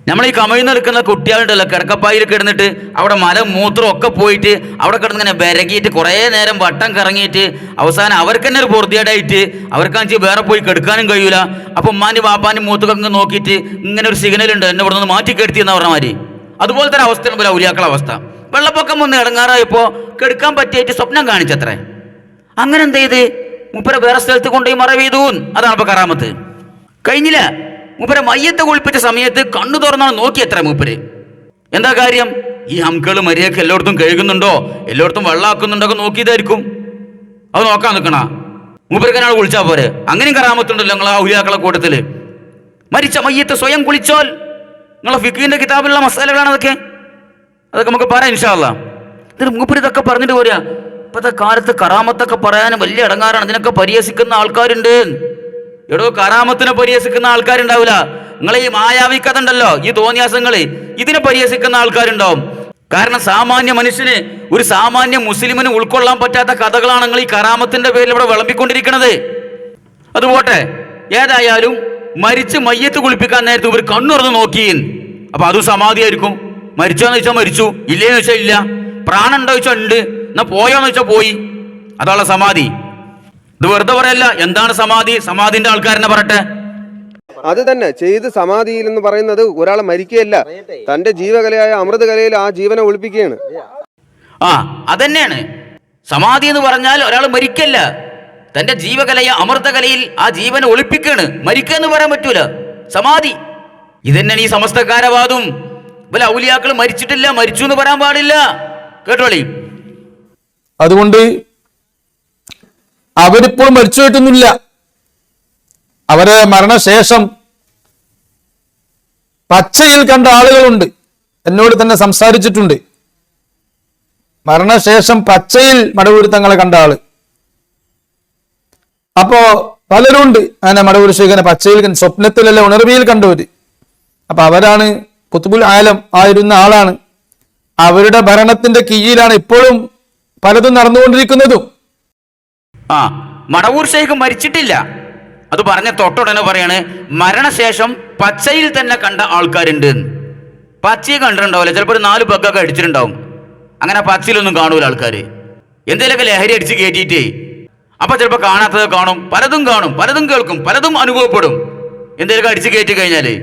നമ്മൾ ഈ കമഴ്ന്ന് നിൽക്കുന്ന കുട്ടികളുണ്ടല്ലോ, കിടക്കപ്പായിൽ കിടന്നിട്ട് അവിടെ മലം മൂത്രം ഒക്കെ പോയിട്ട് അവിടെ കിടന്നിങ്ങനെ വിരകിയിട്ട് കുറേ നേരം വട്ടം കറങ്ങിയിട്ട് അവസാനം അവർക്ക് തന്നെ ഒരു പൊറുതിയേടായിട്ട് അവർക്കാണെന്ന് വേറെ പോയി കെടുക്കാനും കഴിയൂല. അപ്പൊ ഉമ്മാൻ്റെ പാപ്പാൻ്റെ മൂത്തൊക്കെ നോക്കിയിട്ട് ഇങ്ങനെ ഒരു സിഗ്നൽ ഉണ്ട്, എന്നെ ഇവിടെ നിന്ന് മാറ്റി കെടുത്തി എന്ന് പറഞ്ഞ മാതിരി. അതുപോലെ തന്നെ അവസ്ഥയാണ് പോലെ ഔലിയാക്കള അവസ്ഥ. വെള്ളപ്പൊക്കം വന്ന് ഇടങ്ങാറായപ്പോൾ കെടുക്കാൻ പറ്റിയിട്ട് സ്വപ്നം കാണിച്ചത്രേ. അങ്ങനെ എന്ത് ചെയ്ത് മൂപ്പരെ വേറെ സ്ഥലത്ത് കൊണ്ടുപോയി മറവ് ചെയ്തു. അതാണ് ഇപ്പൊ കറാമത്ത്. കഴിഞ്ഞില്ല. മൂപ്പരെ മയ്യത്തെ കുളിപ്പിച്ച സമയത്ത് കണ്ണു തുറന്നാണ് നോക്കിയത്ര മൂപ്പര്. എന്താ കാര്യം? ഈ ഹംകള് മര്യാദക്ക് എല്ലായിടത്തും കഴുകുന്നുണ്ടോ, എല്ലായിടത്തും വെള്ളമാക്കുന്നുണ്ടോ ഒക്കെ നോക്കിയതായിരിക്കും. അത് നോക്കാൻ നിൽക്കണ മൂപ്പർക്കനാൾ കുളിച്ചാൽ പോരെ? അങ്ങനെയും കറാമത്തുണ്ടല്ലോ നിങ്ങളെ ഔലിയാക്കളെ കൂട്ടത്തില്. മരിച്ച മയ്യത്ത് സ്വയം കുളിച്ചോൽ നിങ്ങളെ ഫിഖിന്റെ കിതാബിലുള്ള മസാലകളാണ് അതൊക്കെ. അതൊക്കെ നമുക്ക് പറയാം ഇൻഷാ അല്ലാഹ്. ഇതിന് മൂപ്പര് ഇതൊക്കെ പറഞ്ഞിട്ട് പോരാ. ഇപ്പോഴത്തെ കാലത്ത് കറാമത്തൊക്കെ പറയാനും വലിയ ഇടങ്ങാറാണ്. ഇതിനൊക്കെ പരിഹസിക്കുന്ന ആൾക്കാരുണ്ട്. എടോ, കറാമത്തിനെ പരിഹസിക്കുന്ന ആൾക്കാരുണ്ടാവില്ല. നിങ്ങൾ ഈ മായാവി കഥ ഉണ്ടല്ലോ, ഈ തോന്നിയാസങ്ങള്, ഇതിനെ പരിഹസിക്കുന്ന ആൾക്കാരുണ്ടാവും. കാരണം സാമാന്യ മനുഷ്യന്, ഒരു സാമാന്യ മുസ്ലിമിന് ഉൾക്കൊള്ളാൻ പറ്റാത്ത കഥകളാണ് നിങ്ങൾ ഈ കറാമത്തിന്റെ പേരിൽ ഇവിടെ വിളമ്പിക്കൊണ്ടിരിക്കുന്നത്. അതുപോട്ടെ, ഏതായാലും മരിച്ച് മയ്യത്ത് കുളിപ്പിക്കാൻ നേരത്തെ ഇവർ കണ്ണുറന്ന് നോക്കിയും. അപ്പൊ അതും സമാധിയായിരിക്കും. മരിച്ചോന്ന് വെച്ചാൽ മരിച്ചു, ഇല്ലേന്ന് വെച്ചാൽ ഇല്ല. പ്രാണൻ ഉണ്ടോ വെച്ചാൽ ഉണ്ട്, എന്നാ പോയോന്ന് വെച്ചാൽ പോയി. അതാണ് സമാധി. ഇത് വെറുതെ പറയല്ല. എന്താണ് സമാധി? സമാധിന്റെ ആൾക്കാരെന്നെ പറട്ടെ. അത് തന്നെ ചെയ്ത് സമാധിയിൽ എന്ന് പറയുന്നത് ഒരാളെ മരിക്കുകയല്ല, തന്റെ ജീവകലയായ അമൃതകലയിൽ ആ ജീവനെ ഒളിപ്പിക്കുകയാണ്. അതന്നെയാണ് സമാധി എന്ന് പറഞ്ഞാൽ. ഒരാൾ മരിക്കല്ല, തന്റെ ജീവകലയ അമൃതകലയിൽ ആ ജീവനെ ഒളിപ്പിക്കാണ്. മരിക്കുക എന്ന് പറയാൻ പറ്റൂല, സമാധി. ഇതന്നെയാണ് ഈ സമസ്തക്കാരവാദം. വല്ല ഔലിയാക്കൾ മരിച്ചിട്ടില്ല, മരിച്ചു എന്ന് പറയാൻ പാടില്ല. കേട്ടോളി. അതുകൊണ്ട് അവരിപ്പോഴും മരിച്ചു പോയിട്ടൊന്നുമില്ല. അവരെ മരണശേഷം പച്ചയിൽ കണ്ട ആളുകളുണ്ട്, എന്നോട് തന്നെ സംസാരിച്ചിട്ടുണ്ട്. മരണശേഷം പച്ചയിൽ മടവൂർ തങ്ങളെ കണ്ട ആള്. അപ്പോ പലരും ഉണ്ട് അങ്ങനെ മടവൂർ ശേഖരനെ പച്ചയിൽ സ്വപ്നത്തിലല്ല ഉണർവിയിൽ കണ്ടവര്. അപ്പൊ അവരാണ് കുത്തുബുൽ ആലം ആയിരുന്ന ആളാണ്. അവരുടെ ഭരണത്തിന്റെ കീഴിലാണ് ഇപ്പോഴും പലതും നടന്നുകൊണ്ടിരിക്കുന്നതും. മടവൂർ ശൈഖ് മരിച്ചിട്ടില്ല. അത് പറഞ്ഞ തൊട്ടുടനെ പറയാണ് മരണശേഷം പച്ചയിൽ തന്നെ കണ്ട ആൾക്കാരുണ്ട്. പച്ചയെ കണ്ടിട്ടുണ്ടാവില്ല, ചിലപ്പോൾ ഒരു 4 ബഗ്ഗൊക്കെ അടിച്ചിട്ടുണ്ടാവും. അങ്ങനെ പച്ചയിലൊന്നും കാണൂല ആൾക്കാർ. എന്തെങ്കിലുമൊക്കെ ലഹരി അടിച്ച് കയറ്റിയിട്ടേ. അപ്പൊ ചിലപ്പോൾ കാണാത്തത് കാണും, പലതും കാണും, പലതും കേൾക്കും, പലതും അനുഭവപ്പെടും. എന്തെങ്കിലുമൊക്കെ അടിച്ച് കയറ്റി കഴിഞ്ഞാല്.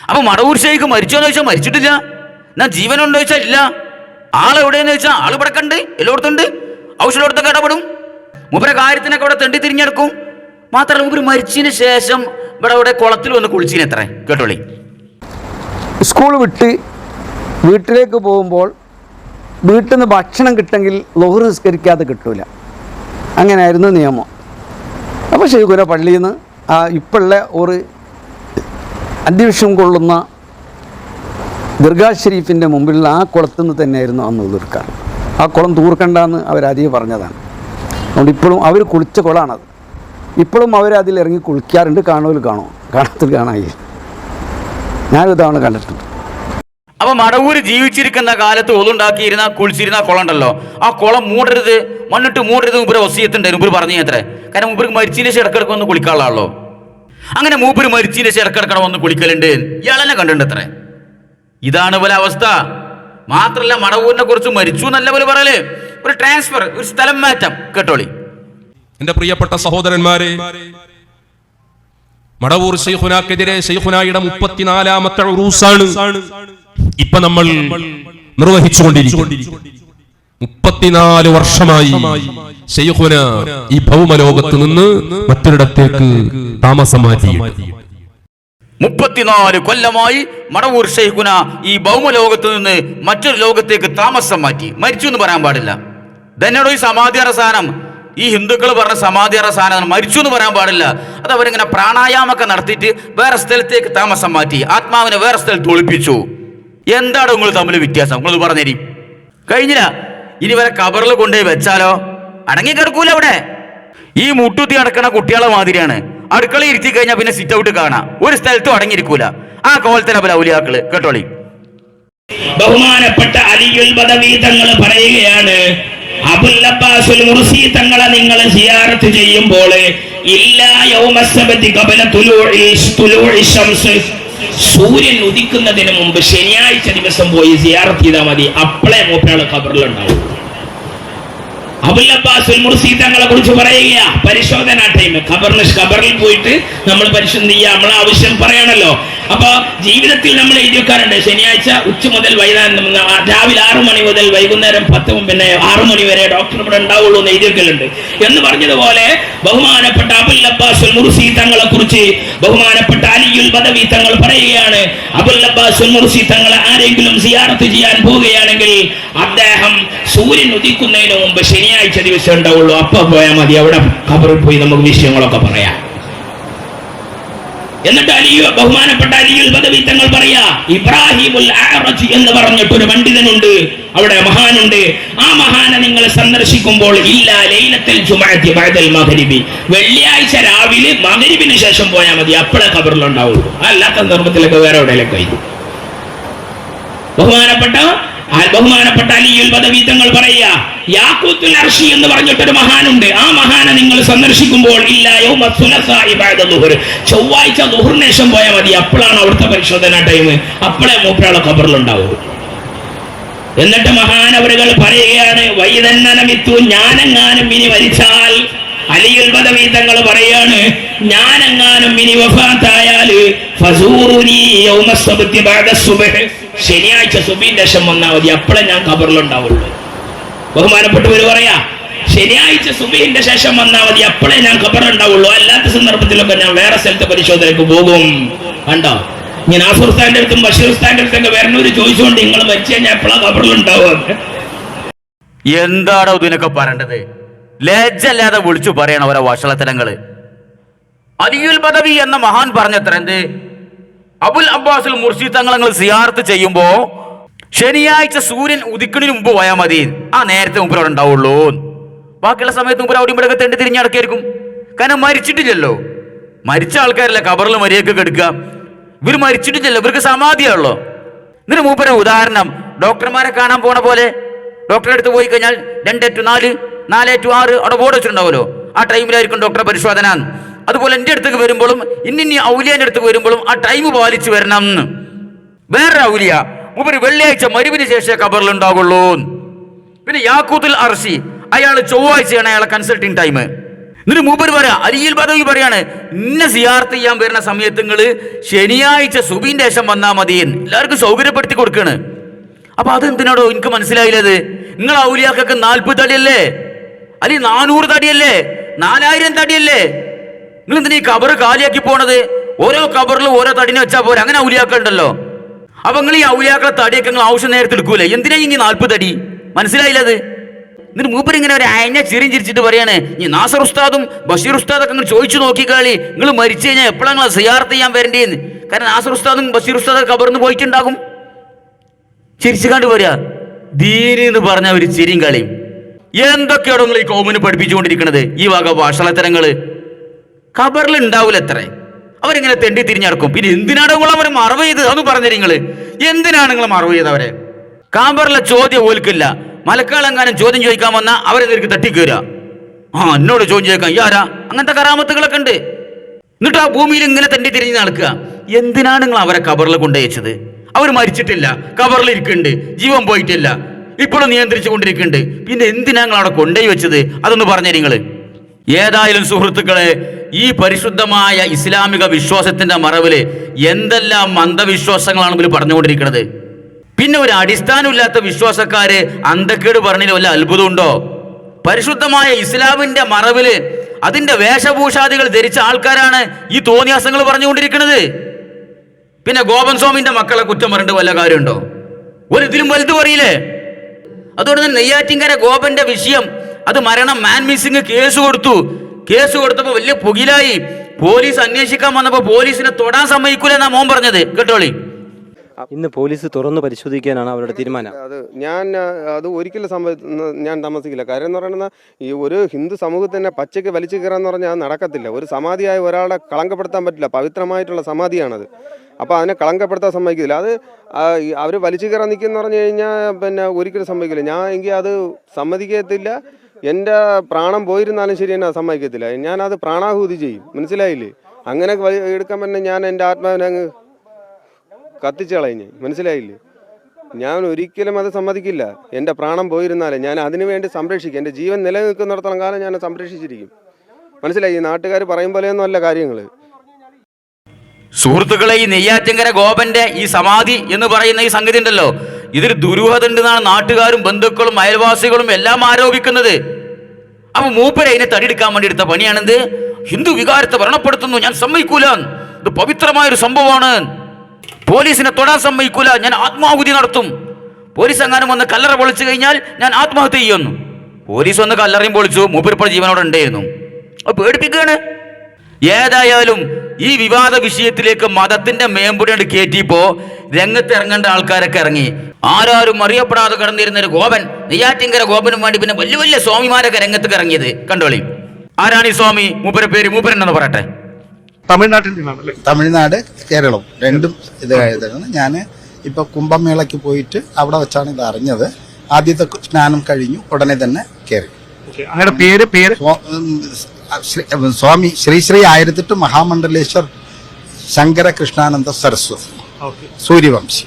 അപ്പൊ മടവൂർ ശൈഖ് മരിച്ചോന്ന് ചോദിച്ചാൽ മരിച്ചിട്ടില്ല. എന്നാ ജീവനുണ്ടോ ചോദിച്ചാൽ ഇല്ല. ആളെവിടെയെന്ന് ചോദിച്ചാൽ ആൾ ഇവിടെ കണ്ട് എല്ലായിടത്തും ഉണ്ട്. ഔഷധത്തൊക്കെ ഇടപെടും. മൂപ്പരെ കാര്യത്തിനൊക്കെ ഇവിടെ തെണ്ടി തിരിഞ്ഞെടുക്കും. മാത്രമല്ല മൂപ്പര് മരിച്ചതിന് ശേഷം ഇവിടെ കുളത്തിൽ വന്ന് കുളിച്ചിന് എത്ര. കേട്ടോളി. സ്കൂൾ വിട്ട് വീട്ടിലേക്ക് പോകുമ്പോൾ വീട്ടിൽ നിന്ന് ഭക്ഷണം കിട്ടെങ്കിൽ ളുഹർ നിസ്കരിക്കാതെ കിട്ടൂല. അങ്ങനെയായിരുന്നു നിയമം. അപ്പോൾ ശൈഖുന പള്ളിയിൽ നിന്ന് ഇപ്പോഴുള്ള ഒരു അന്വേഷണം കൊള്ളുന്ന ദർഗാ ഷരീഫിൻ്റെ മുമ്പിലുള്ള ആ കുളത്തിൽ നിന്ന് തന്നെയായിരുന്നു അന്ന് തീർക്കാറ്. ആ കുളം തൂർക്കണ്ടെന്ന് അവരാദ്യം പറഞ്ഞതാണ്. അതുകൊണ്ട് ഇപ്പോഴും അവർ കുളിച്ച കുളമാണത്. ഇപ്പോഴും അവർ അതിലിറങ്ങി കുളിക്കാറുണ്ട്. കാണുമല്ലോ, കാണാത്തത് കാണായി. ഞാനൊരു തവണ കണ്ടിട്ടുണ്ട്. അപ്പൊ മടവൂര് ജീവിച്ചിരിക്കുന്ന കാലത്ത് ഒതുണ്ടാക്കിയിരുന്ന കുളിച്ചിരുന്ന കുളം ഉണ്ടല്ലോ, ആ കുളം മൂടരുത്, മണ്ണിട്ട് മൂടരുത് മൂപ്പര് വസിയത്തുണ്ടായിരുന്നു. മൂപ്പര് പറഞ്ഞു അത്രേ. കാരണം മൂപ്പർക്ക് മരിച്ചതിന് ശേഷം ഇടക്കിടക്ക് വന്ന് കുളിക്കാനുള്ളതാണല്ലോ. അങ്ങനെ മൂപ്പര് മരിച്ചതിന് ശേഷം ഇടക്കിടക്കണം വന്ന് കുളിക്കലുണ്ട്. ഇയാളെന്നെ കണ്ടിട്ടുണ്ട് അത്രേ. ഇതാണ് പോലെ അവസ്ഥ. മാത്രല്ല മടവൂരിനെ കുറിച്ച് മരിച്ചു എന്നല്ല പോലെ പറയല്, ഒരു ട്രാൻസ്ഫർ, ഒരു സ്ഥലം മാറ്റം. കേട്ടോളി. എന്റെ പ്രിയപ്പെട്ട സഹോദരന്മാരെ, മടവൂർ ശൈഖുനാക്കെതിരെ ശൈഖുനായുടെ 34ാമത്തെ ഉറൂസാണ് ഇപ്പൊ നമ്മൾ നിർവഹിച്ചുകൊണ്ടിരിക്കുന്നത്. 34 വർഷമായി ശൈഖുന ഈ ഭൗമലോകത്ത് നിന്ന് മറ്റൊരിടത്തേക്ക് താമസം മാറ്റി. 34 കൊല്ലമായി മടവൂർ ശൈഖുന ഈ ഭൗമലോകത്ത് നിന്ന് മറ്റൊരു ലോകത്തേക്ക് താമസം മാറ്റി. മരിച്ചു എന്ന് പറയാൻ പാടില്ല. ഇതെന്നോട് ഈ സമാധിയാറ സാധനം, ഈ ഹിന്ദുക്കൾ പറഞ്ഞ സമാധിയാറ സാധനം മരിച്ചു എന്ന് പറയാൻ പാടില്ല. അത് അവരിങ്ങനെ പ്രാണായാമൊക്കെ നടത്തിയിട്ട് വേറെ സ്ഥലത്തേക്ക് താമസം മാറ്റി, ആത്മാവിനെ വേറെ സ്ഥലത്ത് ഒളിപ്പിച്ചു. എന്താണ് നിങ്ങൾ തമ്മിൽ വ്യത്യാസം? നിങ്ങൾ പറഞ്ഞേരി. കഴിഞ്ഞില്ല. ഇനി വരെ കബറിൽ കൊണ്ടുപോയി വെച്ചാലോ അടങ്ങി കിടക്കൂല. അവിടെ ഈ മുട്ടുത്തി അടക്കണ കുട്ടികളെ മാതിരിയാണ്. അടുക്കള ഇരുത്തി കഴിഞ്ഞാൽ പിന്നെ സിറ്റ് ഔട്ട് കാണാം, ഒരു സ്ഥലത്തും അടങ്ങിയിരിക്കൂല. ആ കോലത്തിനെ പോലെ ഔലിയാക്കള്. കേട്ടോളി. ബഹുമാനപ്പെട്ട അലിയുൽ ബദവി തങ്ങൾ പറയുകയാണ്, അബുൽ അബ്ബാസുൽ മുർസി തങ്ങളെ നിങ്ങൾ സിയാറത്ത് ചെയ്യുമ്പോൾ ഇല്ലാ യൗമസ്സബതി ഖബല തുലൂഇ ശംസ്, സൂര്യൻ ഉദിക്കുന്നതിന് മുമ്പ് ശനിയാഴ്ച ദിവസം പോയി സിയാറത്ത് ചെയ്താൽ മതി. അപ്പളേ മൂപ്പരാള് ഖബറിലുണ്ടാവും. അബുൽ അബ്ബാസുൽ മുർസി തങ്ങളെ കുറിച്ച് പറയുക, പരിശോധന ടൈം ഖബറിൽ പോയിട്ട് നമ്മൾ പരിശോധന ചെയ്യുക. നമ്മളെ ആവശ്യം പറയണല്ലോ. അപ്പൊ ജീവിതത്തിൽ നമ്മൾ എഴുതി വെക്കാറുണ്ട്, ശനിയാഴ്ച ഉച്ച മുതൽ രാവിലെ 6 മണി മുതൽ വൈകുന്നേരം 6 മണി വരെ ഡോക്ടർ ഇവിടെ ഉണ്ടാവുള്ളൂ എന്ന് എഴുതി വെക്കലുണ്ട്. എന്ന് പറഞ്ഞതുപോലെ ബഹുമാനപ്പെട്ട അബുൽ അബ്ബാസുൽ മുർസി തങ്ങളെ കുറിച്ച് ബഹുമാനപ്പെട്ട അലിയുൽ ബദവി തങ്ങൾ പറയുകയാണ്, അബുൽ അബ്ബാസുൽ മുർസി തങ്ങളെ ആരെങ്കിലും സിയാറത്ത് ചെയ്യാൻ പോവുകയാണെങ്കിൽ അദ്ദേഹം സൂര്യൻ ഉദിക്കുന്നതിന് മുമ്പ് ശനിയാഴ്ച ദിവസം ഉണ്ടാവുള്ളൂ. അപ്പൊ പോയാൽ മതി. അവിടെ ഖബറിൽ പോയി നമുക്ക് വിഷയങ്ങളൊക്കെ പറയാം. എന്നിട്ട് ബഹുമാനപ്പെട്ട അലിയുൽ ബദവി തങ്ങൾ പറയാ, ഇബ്രാഹിമുൽ അഅറജ് എന്ന് പറഞ്ഞിട്ടൊരു പണ്ഡിതനുണ്ട്, അവിടെ മഹാനുണ്ട്. ആ മഹാനെ നിങ്ങൾ സന്ദർശിക്കുമ്പോൾ ഇല്ല ലൈലത്തുൽ ജുമുഅത്തി ബഅദൽ മഗ്രിബി, വെള്ളിയാഴ്ച രാവിലെ മഗ്രിബിന് ശേഷം പോയാൽ മതി. അപ്പോഴേ ഖബറിലുണ്ടാവുള്ളൂ. അല്ലാത്ത സന്ദർഭത്തിലൊക്കെ വേറെ എവിടെയൊക്കെ കഴിയും. ബഹുമാനപ്പെട്ട അലിയുൽ ബദവി തങ്ങൾ പറയാ, യാഖൂത്തുൽ അർശി എന്ന് പറഞ്ഞിട്ടൊരു മഹാനുണ്ട്. ആ മഹാനെ നിങ്ങൾ സന്ദർശിക്കുമ്പോൾ ഇല്ല യൗമ സുലസാഇ ബഅദ ദുഹർ, ചൊവ്വാഴ്ച ദുഹറിന് ശേഷം പോയാൽ മതി. അപ്പോഴാണ് അവിടുത്തെ പരിശോധന ടൈം. അപ്പോഴേ മൂപ്പരാളെ ഖബറിലുണ്ടാവും. എന്നിട്ട് മഹാനവറുകൾ പറയുകയാണ്, വൈദന്നനമിത്തു, ഞാനെങ്ങാനും ഇനി മരിച്ചാൽ, അലിയുൽ ബദവി തങ്ങൾ പറയാണ്, ഞാനെങ്ങാനും ഇനി വഫാത്തായാൽ ഫസൂറുനി യൗമ സബ്തി ബഅദ സുബ്ഹ്, ശനിയാഴ്ച സുബഹിന്റെ ശേഷം വന്നാൽ മതി. അപ്പോഴേ ഞാൻ ഖബറിലുണ്ടാവുള്ളൂ. ബഹുമാനപ്പെട്ടവർ പറയാ, ശനിയാഴ്ച സുബഹിന്റെ ശേഷം വന്നാൽ മതി. അപ്പോഴേ ഞാൻ ഖബറിലുണ്ടാവുള്ളൂ. അല്ലാത്ത സന്ദർഭത്തിലൊക്കെ ഞാൻ വേറെ സ്ഥലത്തെ പരിശോധനയ്ക്ക് പോകും. കണ്ടോ? ഞാൻ നാസർ ഉസ്താദിന്റെ അടുത്തും ബഷീർ ഉസ്താദിന്റെ അടുത്തൊക്കെ വരണവര് ചോദിച്ചുകൊണ്ട് നിങ്ങൾ മരിച്ചു കഴിഞ്ഞാൽ എപ്പോഴാ ഖബറിലുണ്ടാവും? എന്താണോ ഇതിനൊക്കെ പറയേണ്ടത്? ലജ്ജല്ലാതെ വിളിച്ചു പറയണം അവരെ വഷളത്തരങ്ങള്. അലിയുൽ ബദവി എന്ന മഹാൻ പറഞ്ഞത്ര എന്ത്, അബുൽ അബ്ബാസുൽ മുർസി തങ്ങൾ സിയാറത്ത് ചെയ്യുമ്പോ ശനിയാഴ്ച സൂര്യൻ ഉദിക്കുന്നതിന് മുമ്പ് പോയാൽ മതി. ആ നേരത്തെ മുമ്പ് അവിടെ ഉണ്ടാവുള്ളൂ. ബാക്കിയുള്ള സമയത്ത് മുമ്പ് അവിടെ ഇവിടെ തെണ്ടി തിരിഞ്ഞടക്കായിരിക്കും. കാരണം മരിച്ചിട്ടില്ലല്ലോ. മരിച്ച ആൾക്കാരല്ല ഖബറിൽ മരിയൊക്കെ കെടുക്കുക. ഇവർ മരിച്ചിട്ടില്ലല്ലോ, ഇവർക്ക് സമാധിയാണല്ലോ. ഇതിന് മൂപ്പര ഉദാഹരണം, ഡോക്ടർമാരെ കാണാൻ പോണ പോലെ ഡോക്ടറെ അടുത്ത് പോയി കഴിഞ്ഞാൽ 2 to 4, 4 to 6 അവിടെ ബോർഡ് വെച്ചിട്ടുണ്ടാവുമല്ലോ. ആ ടൈമിലായിരിക്കും ഡോക്ടറെ പരിശോധന. അതുപോലെ എൻ്റെ അടുത്തേക്ക് വരുമ്പോഴും ഇന്നിനി ഔലിയാൻ്റെ അടുത്ത് വരുമ്പോഴും ആ ടൈം പാലിച്ച് വരണം. വേറെ ഔലിയ മൂപ്പര് വെള്ളിയാഴ്ച മരിവിന് ശേഷം ഖബറിൽ ഉണ്ടാകുള്ളൂ. പിന്നെ യാഖൂത്തുൽ അർശി അയാൾ ചൊവ്വാഴ്ചയാണ് അയാളെ കൺസൾട്ടിങ് ടൈം. എന്നിട്ട് മൂപ്പര് പറയാ, അലിയുൽ ബദവി പറയാണ്, ഇന്ന സിയാറത്ത് ചെയ്യാൻ വരുന്ന സമയത്ത് നിങ്ങൾ ശനിയാഴ്ച സുബഹിന്റെ ശേഷം വന്നാൽ മതി. എല്ലാവർക്കും സൗകര്യപ്പെടുത്തി കൊടുക്കാണ്. അപ്പൊ അതെന്തിനാടോ എനിക്ക് മനസ്സിലായില്ലത്? നിങ്ങൾ ഔലിയാക്കൊക്കെ 40 തടിയല്ലേ, അല്ലെങ്കിൽ 400 തടിയല്ലേ, 4000 തടിയല്ലേ? നിങ്ങൾ എന്തിനാ ഈ ഖബർ കാലിയാക്കി പോണത്? ഓരോ ഖബറിലും ഓരോ തടിനെ വെച്ചാൽ പോരെ. അങ്ങനെ ഔലിയാക്കളുണ്ടല്ലോ. അപ്പൊ നിങ്ങൾ ഈ ഔലിയാക്കളെ തടിയൊക്കെ നിങ്ങൾ ആവശ്യം നേരത്തെ എടുക്കൂലേ? എന്തിനാ ഇനി 40 തടി? മനസ്സിലായില്ലത്? എന്നിട്ട് മൂപ്പർ ഇങ്ങനെ ഒരു അയഞ്ഞ ചിരിയും ചിരിച്ചിട്ട് പറയാണ്, ഈ നാസർ ഉസ്താദും ബഷീർ ഉസ്താദൊക്കെ നിങ്ങൾ ചോദിച്ചു നോക്കിക്കാളി, നിങ്ങൾ മരിച്ചു കഴിഞ്ഞാൽ എപ്പോഴാണ് നിങ്ങൾ സിയാറത്ത് ചെയ്യാൻ വരേണ്ടതെന്ന്. കാരണം നാസർ ഉസ്താദും ബഷീർ ഉസ്താദൊക്കെ ഖബറിന്ന് പോയിട്ടുണ്ടാകും. ചിരിച്ചു കണ്ടു പറയാ, ദീനി എന്ന് പറഞ്ഞ ഒരു ചിരിയും കളിയും. എന്തൊക്കെയാണോ നിങ്ങൾ ഈ കൗമിന് പഠിപ്പിച്ചുകൊണ്ടിരിക്കുന്നത്? ഈ വക ഭാഷളത്തരങ്ങള്. ഖബറിൽ ഉണ്ടാവൂല എത്ര. അവരിങ്ങനെ തെണ്ടി തിരിഞ്ഞടക്കും. പിന്നെ എന്തിനാണ് നിങ്ങൾ അവരെ മറവ് ചെയ്ത് അതൊന്ന് പറഞ്ഞു നിങ്ങൾ. എന്തിനാണ് നിങ്ങൾ മറവ് ചെയ്ത് അവരെ? ഖബറിലെ ചോദ്യം ഓൽക്കില്ല. മലക്കാളെങ്ങാനും ചോദ്യം ചോദിക്കാൻ വന്നാൽ അവരെ നിനക്ക് തട്ടിക്കയറുക. എന്നോട് ചോദ്യം ചോദിക്കാം യാരാ? അങ്ങനത്തെ കറാമത്തുകളൊക്കെ ഉണ്ട്. എന്നിട്ട് ആ ഭൂമിയിൽ ഇങ്ങനെ തെണ്ടി തിരിഞ്ഞ് നടക്കുക. എന്തിനാണ് നിങ്ങൾ അവരെ ഖബറിൽ കൊണ്ടുവച്ചത്? അവർ മരിച്ചിട്ടില്ല, ഖബറിൽ ഇരിക്കുന്നുണ്ട്, ജീവൻ പോയിട്ടില്ല, ഇപ്പോഴും നിയന്ത്രിച്ചു കൊണ്ടിരിക്കുന്നുണ്ട്. പിന്നെ എന്തിനാ നിങ്ങൾ അവിടെ കൊണ്ടുപോയി വെച്ചത്? അതൊന്ന് പറഞ്ഞു നിങ്ങൾ. ഏതായാലും സുഹൃത്തുക്കളെ, ഈ പരിശുദ്ധമായ ഇസ്ലാമിക വിശ്വാസത്തിന്റെ മറവില് എന്തെല്ലാം അന്ധവിശ്വാസങ്ങളാണ് ഇവർ പറഞ്ഞുകൊണ്ടിരിക്കുന്നത്. പിന്നെ ഒരു അടിസ്ഥാനമില്ലാത്ത വിശ്വാസക്കാര് അന്ധക്കേട് പറഞ്ഞതിൽ വല്ല അത്ഭുതമുണ്ടോ? പരിശുദ്ധമായ ഇസ്ലാമിന്റെ മറവില് അതിന്റെ വേഷഭൂഷാദികൾ ധരിച്ച ആൾക്കാരാണ് ഈ തോന്നിയാസങ്ങൾ പറഞ്ഞുകൊണ്ടിരിക്കുന്നത്. പിന്നെ ഗോപൻ സ്വാമിന്റെ മക്കളെ കുറ്റം പറഞ്ഞിട്ട് വല്ല കാര്യമുണ്ടോ? ഒരു ഇതിലും വലുത് പറയില്ലേ? അതുകൊണ്ട് തന്നെ നെയ്യാറ്റിൻകര ഗോപന്റെ വിഷയം അത് മരണം, മാൻ മിസ്സിങ് കേസ് കൊടുത്തു. കേസ് കൊടുത്തപ്പോൾ വലിയ പുകിലായി. പോലീസ് അന്വേഷിക്കാൻ വന്നപ്പോൾ പോലീസിനെ തൊടാൻ സമ്മതിക്കൂല എന്നാ മോൻ പറഞ്ഞത്. കേട്ടോളി. ഇന്ന് പോലീസ് തുറന്നു പരിശോധിക്കാനാണ് അവരുടെ തീരുമാനം. അത് ഒരിക്കലും ഞാൻ താമസിക്കില്ല. കാര്യം എന്ന് പറയുന്നത് ഈ ഒരു ഹിന്ദു സമൂഹത്തിനെ പച്ചയ്ക്ക് വലിച്ചു കയറാന്ന് പറഞ്ഞാൽ അത് നടക്കത്തില്ല. ഒരു സമാധിയായ ഒരാളെ കളങ്കപ്പെടുത്താൻ പറ്റില്ല. പവിത്രമായിട്ടുള്ള സമാധിയാണത്. അപ്പോൾ അതിനെ കളങ്കപ്പെടുത്താൻ സമ്മതിക്കില്ല. അത് അവർ വലിച്ചു കയറാൻ നിൽക്കുന്ന പറഞ്ഞു കഴിഞ്ഞാൽ പിന്നെ ഒരിക്കലും സമ്മതിക്കില്ല. ഞാൻ എങ്കിൽ അത് സമ്മതിക്കത്തില്ല. എൻ്റെ പ്രാണം പോയിരുന്നാലും ശരി എന്നെ സമ്മതിക്കത്തില്ല. ഞാനത് പ്രാണാഹൂതി ചെയ്യും. മനസ്സിലായില്ലേ? അങ്ങനെ എടുക്കാൻ പറ്റുന്ന ഞാൻ എൻ്റെ ആത്മാവിനെ അങ്ങ് കത്തിച്ച് കളഞ്ഞ്. മനസ്സിലായില്ലേ? ഞാൻ ഒരിക്കലും അത് സമ്മതിക്കില്ല. എൻ്റെ പ്രാണം പോയിരുന്നാലേ ഞാൻ അതിനു വേണ്ടി സംരക്ഷിക്കും. എൻ്റെ ജീവൻ നിലനിൽക്കുന്നിടത്തോളം കാലം ഞാൻ സംരക്ഷിച്ചിരിക്കും. മനസ്സിലായി? ഈ നാട്ടുകാർ പറയും പോലെയൊന്നും അല്ല കാര്യങ്ങൾ. സുഹൃത്തുക്കളെ, ഈ നെയ്യാറ്റിൻകര ഗോപന്റെ ഈ സമാധി എന്ന് പറയുന്ന ഈ സംഗതി ഉണ്ടല്ലോ, ഇതിൽ ദുരൂഹത ഉണ്ടെന്നാണ് നാട്ടുകാരും ബന്ധുക്കളും അയൽവാസികളും എല്ലാം ആരോപിക്കുന്നത്. അപ്പൊ മൂപ്പര് അതിനെ തടിയെടുക്കാൻ വേണ്ടി എടുത്ത പണിയാണെന്ത്? ഹിന്ദു വികാരത്തെ വ്രണപ്പെടുത്തുന്നു, ഞാൻ സമ്മതിക്കൂല, ഇത് പവിത്രമായൊരു സംഭവമാണ്, പോലീസിനെ തൊടാൻ സമ്മതിക്കൂല, ഞാൻ ആത്മാഹുതി നടത്തും, പോലീസ് എങ്ങാനും വന്ന് കല്ലറ പൊളിച്ചു കഴിഞ്ഞാൽ ഞാൻ ആത്മഹത്യ ചെയ്യുന്നു. പോലീസ് വന്ന് കല്ലറയും പൊളിച്ചു, മൂപ്പരിപ്പോൾ ജീവനോടെ ഉണ്ടായിരുന്നു. അത് പേടിപ്പിക്കുകയാണ്. ഏതായാലും ഈ വിവാദ വിഷയത്തിലേക്ക് മതത്തിന്റെ മേമ്പുടിയോട് കയറ്റിയപ്പോ രംഗത്ത് ഇറങ്ങേണ്ട ആൾക്കാരൊക്കെ ഇറങ്ങി. ആരും അറിയപ്പെടാതെ കിടന്നിരുന്ന ഒരു ഗോപൻ, നെയ്യാറ്റിൻകര ഗോപനും വേണ്ടി പിന്നെ വലിയ വലിയ സ്വാമിമാരൊക്കെ രംഗത്ത് ഇറങ്ങിയത് കണ്ടോളി. ആരാണ് ഈ സ്വാമി? മൂപ്പരെ പേര് മൂപ്പരൻ എന്ന് പറയട്ടെ. തമിഴ്നാട്ടിൽ നിന്നാണല്ലേ? തമിഴ്നാട് കേരളവും രണ്ടും ഇതായതാണ്. ഞാൻ ഇപ്പൊ കുംഭമേളയ്ക്ക് പോയിട്ട് അവിടെ വെച്ചാണ് ഇത് അറിഞ്ഞത്. ആദ്യത്തെ സ്നാനം കഴിഞ്ഞു, ഉടനെ തന്നെ കയറി. അങ്ങനെ പേര് സ്വാമി ശ്രീ ശ്രീ 1008 മഹാമണ്ഡലേശ്വർ ശങ്കര കൃഷ്ണാനന്ദ സരസ്വതി, സൂര്യവംശി.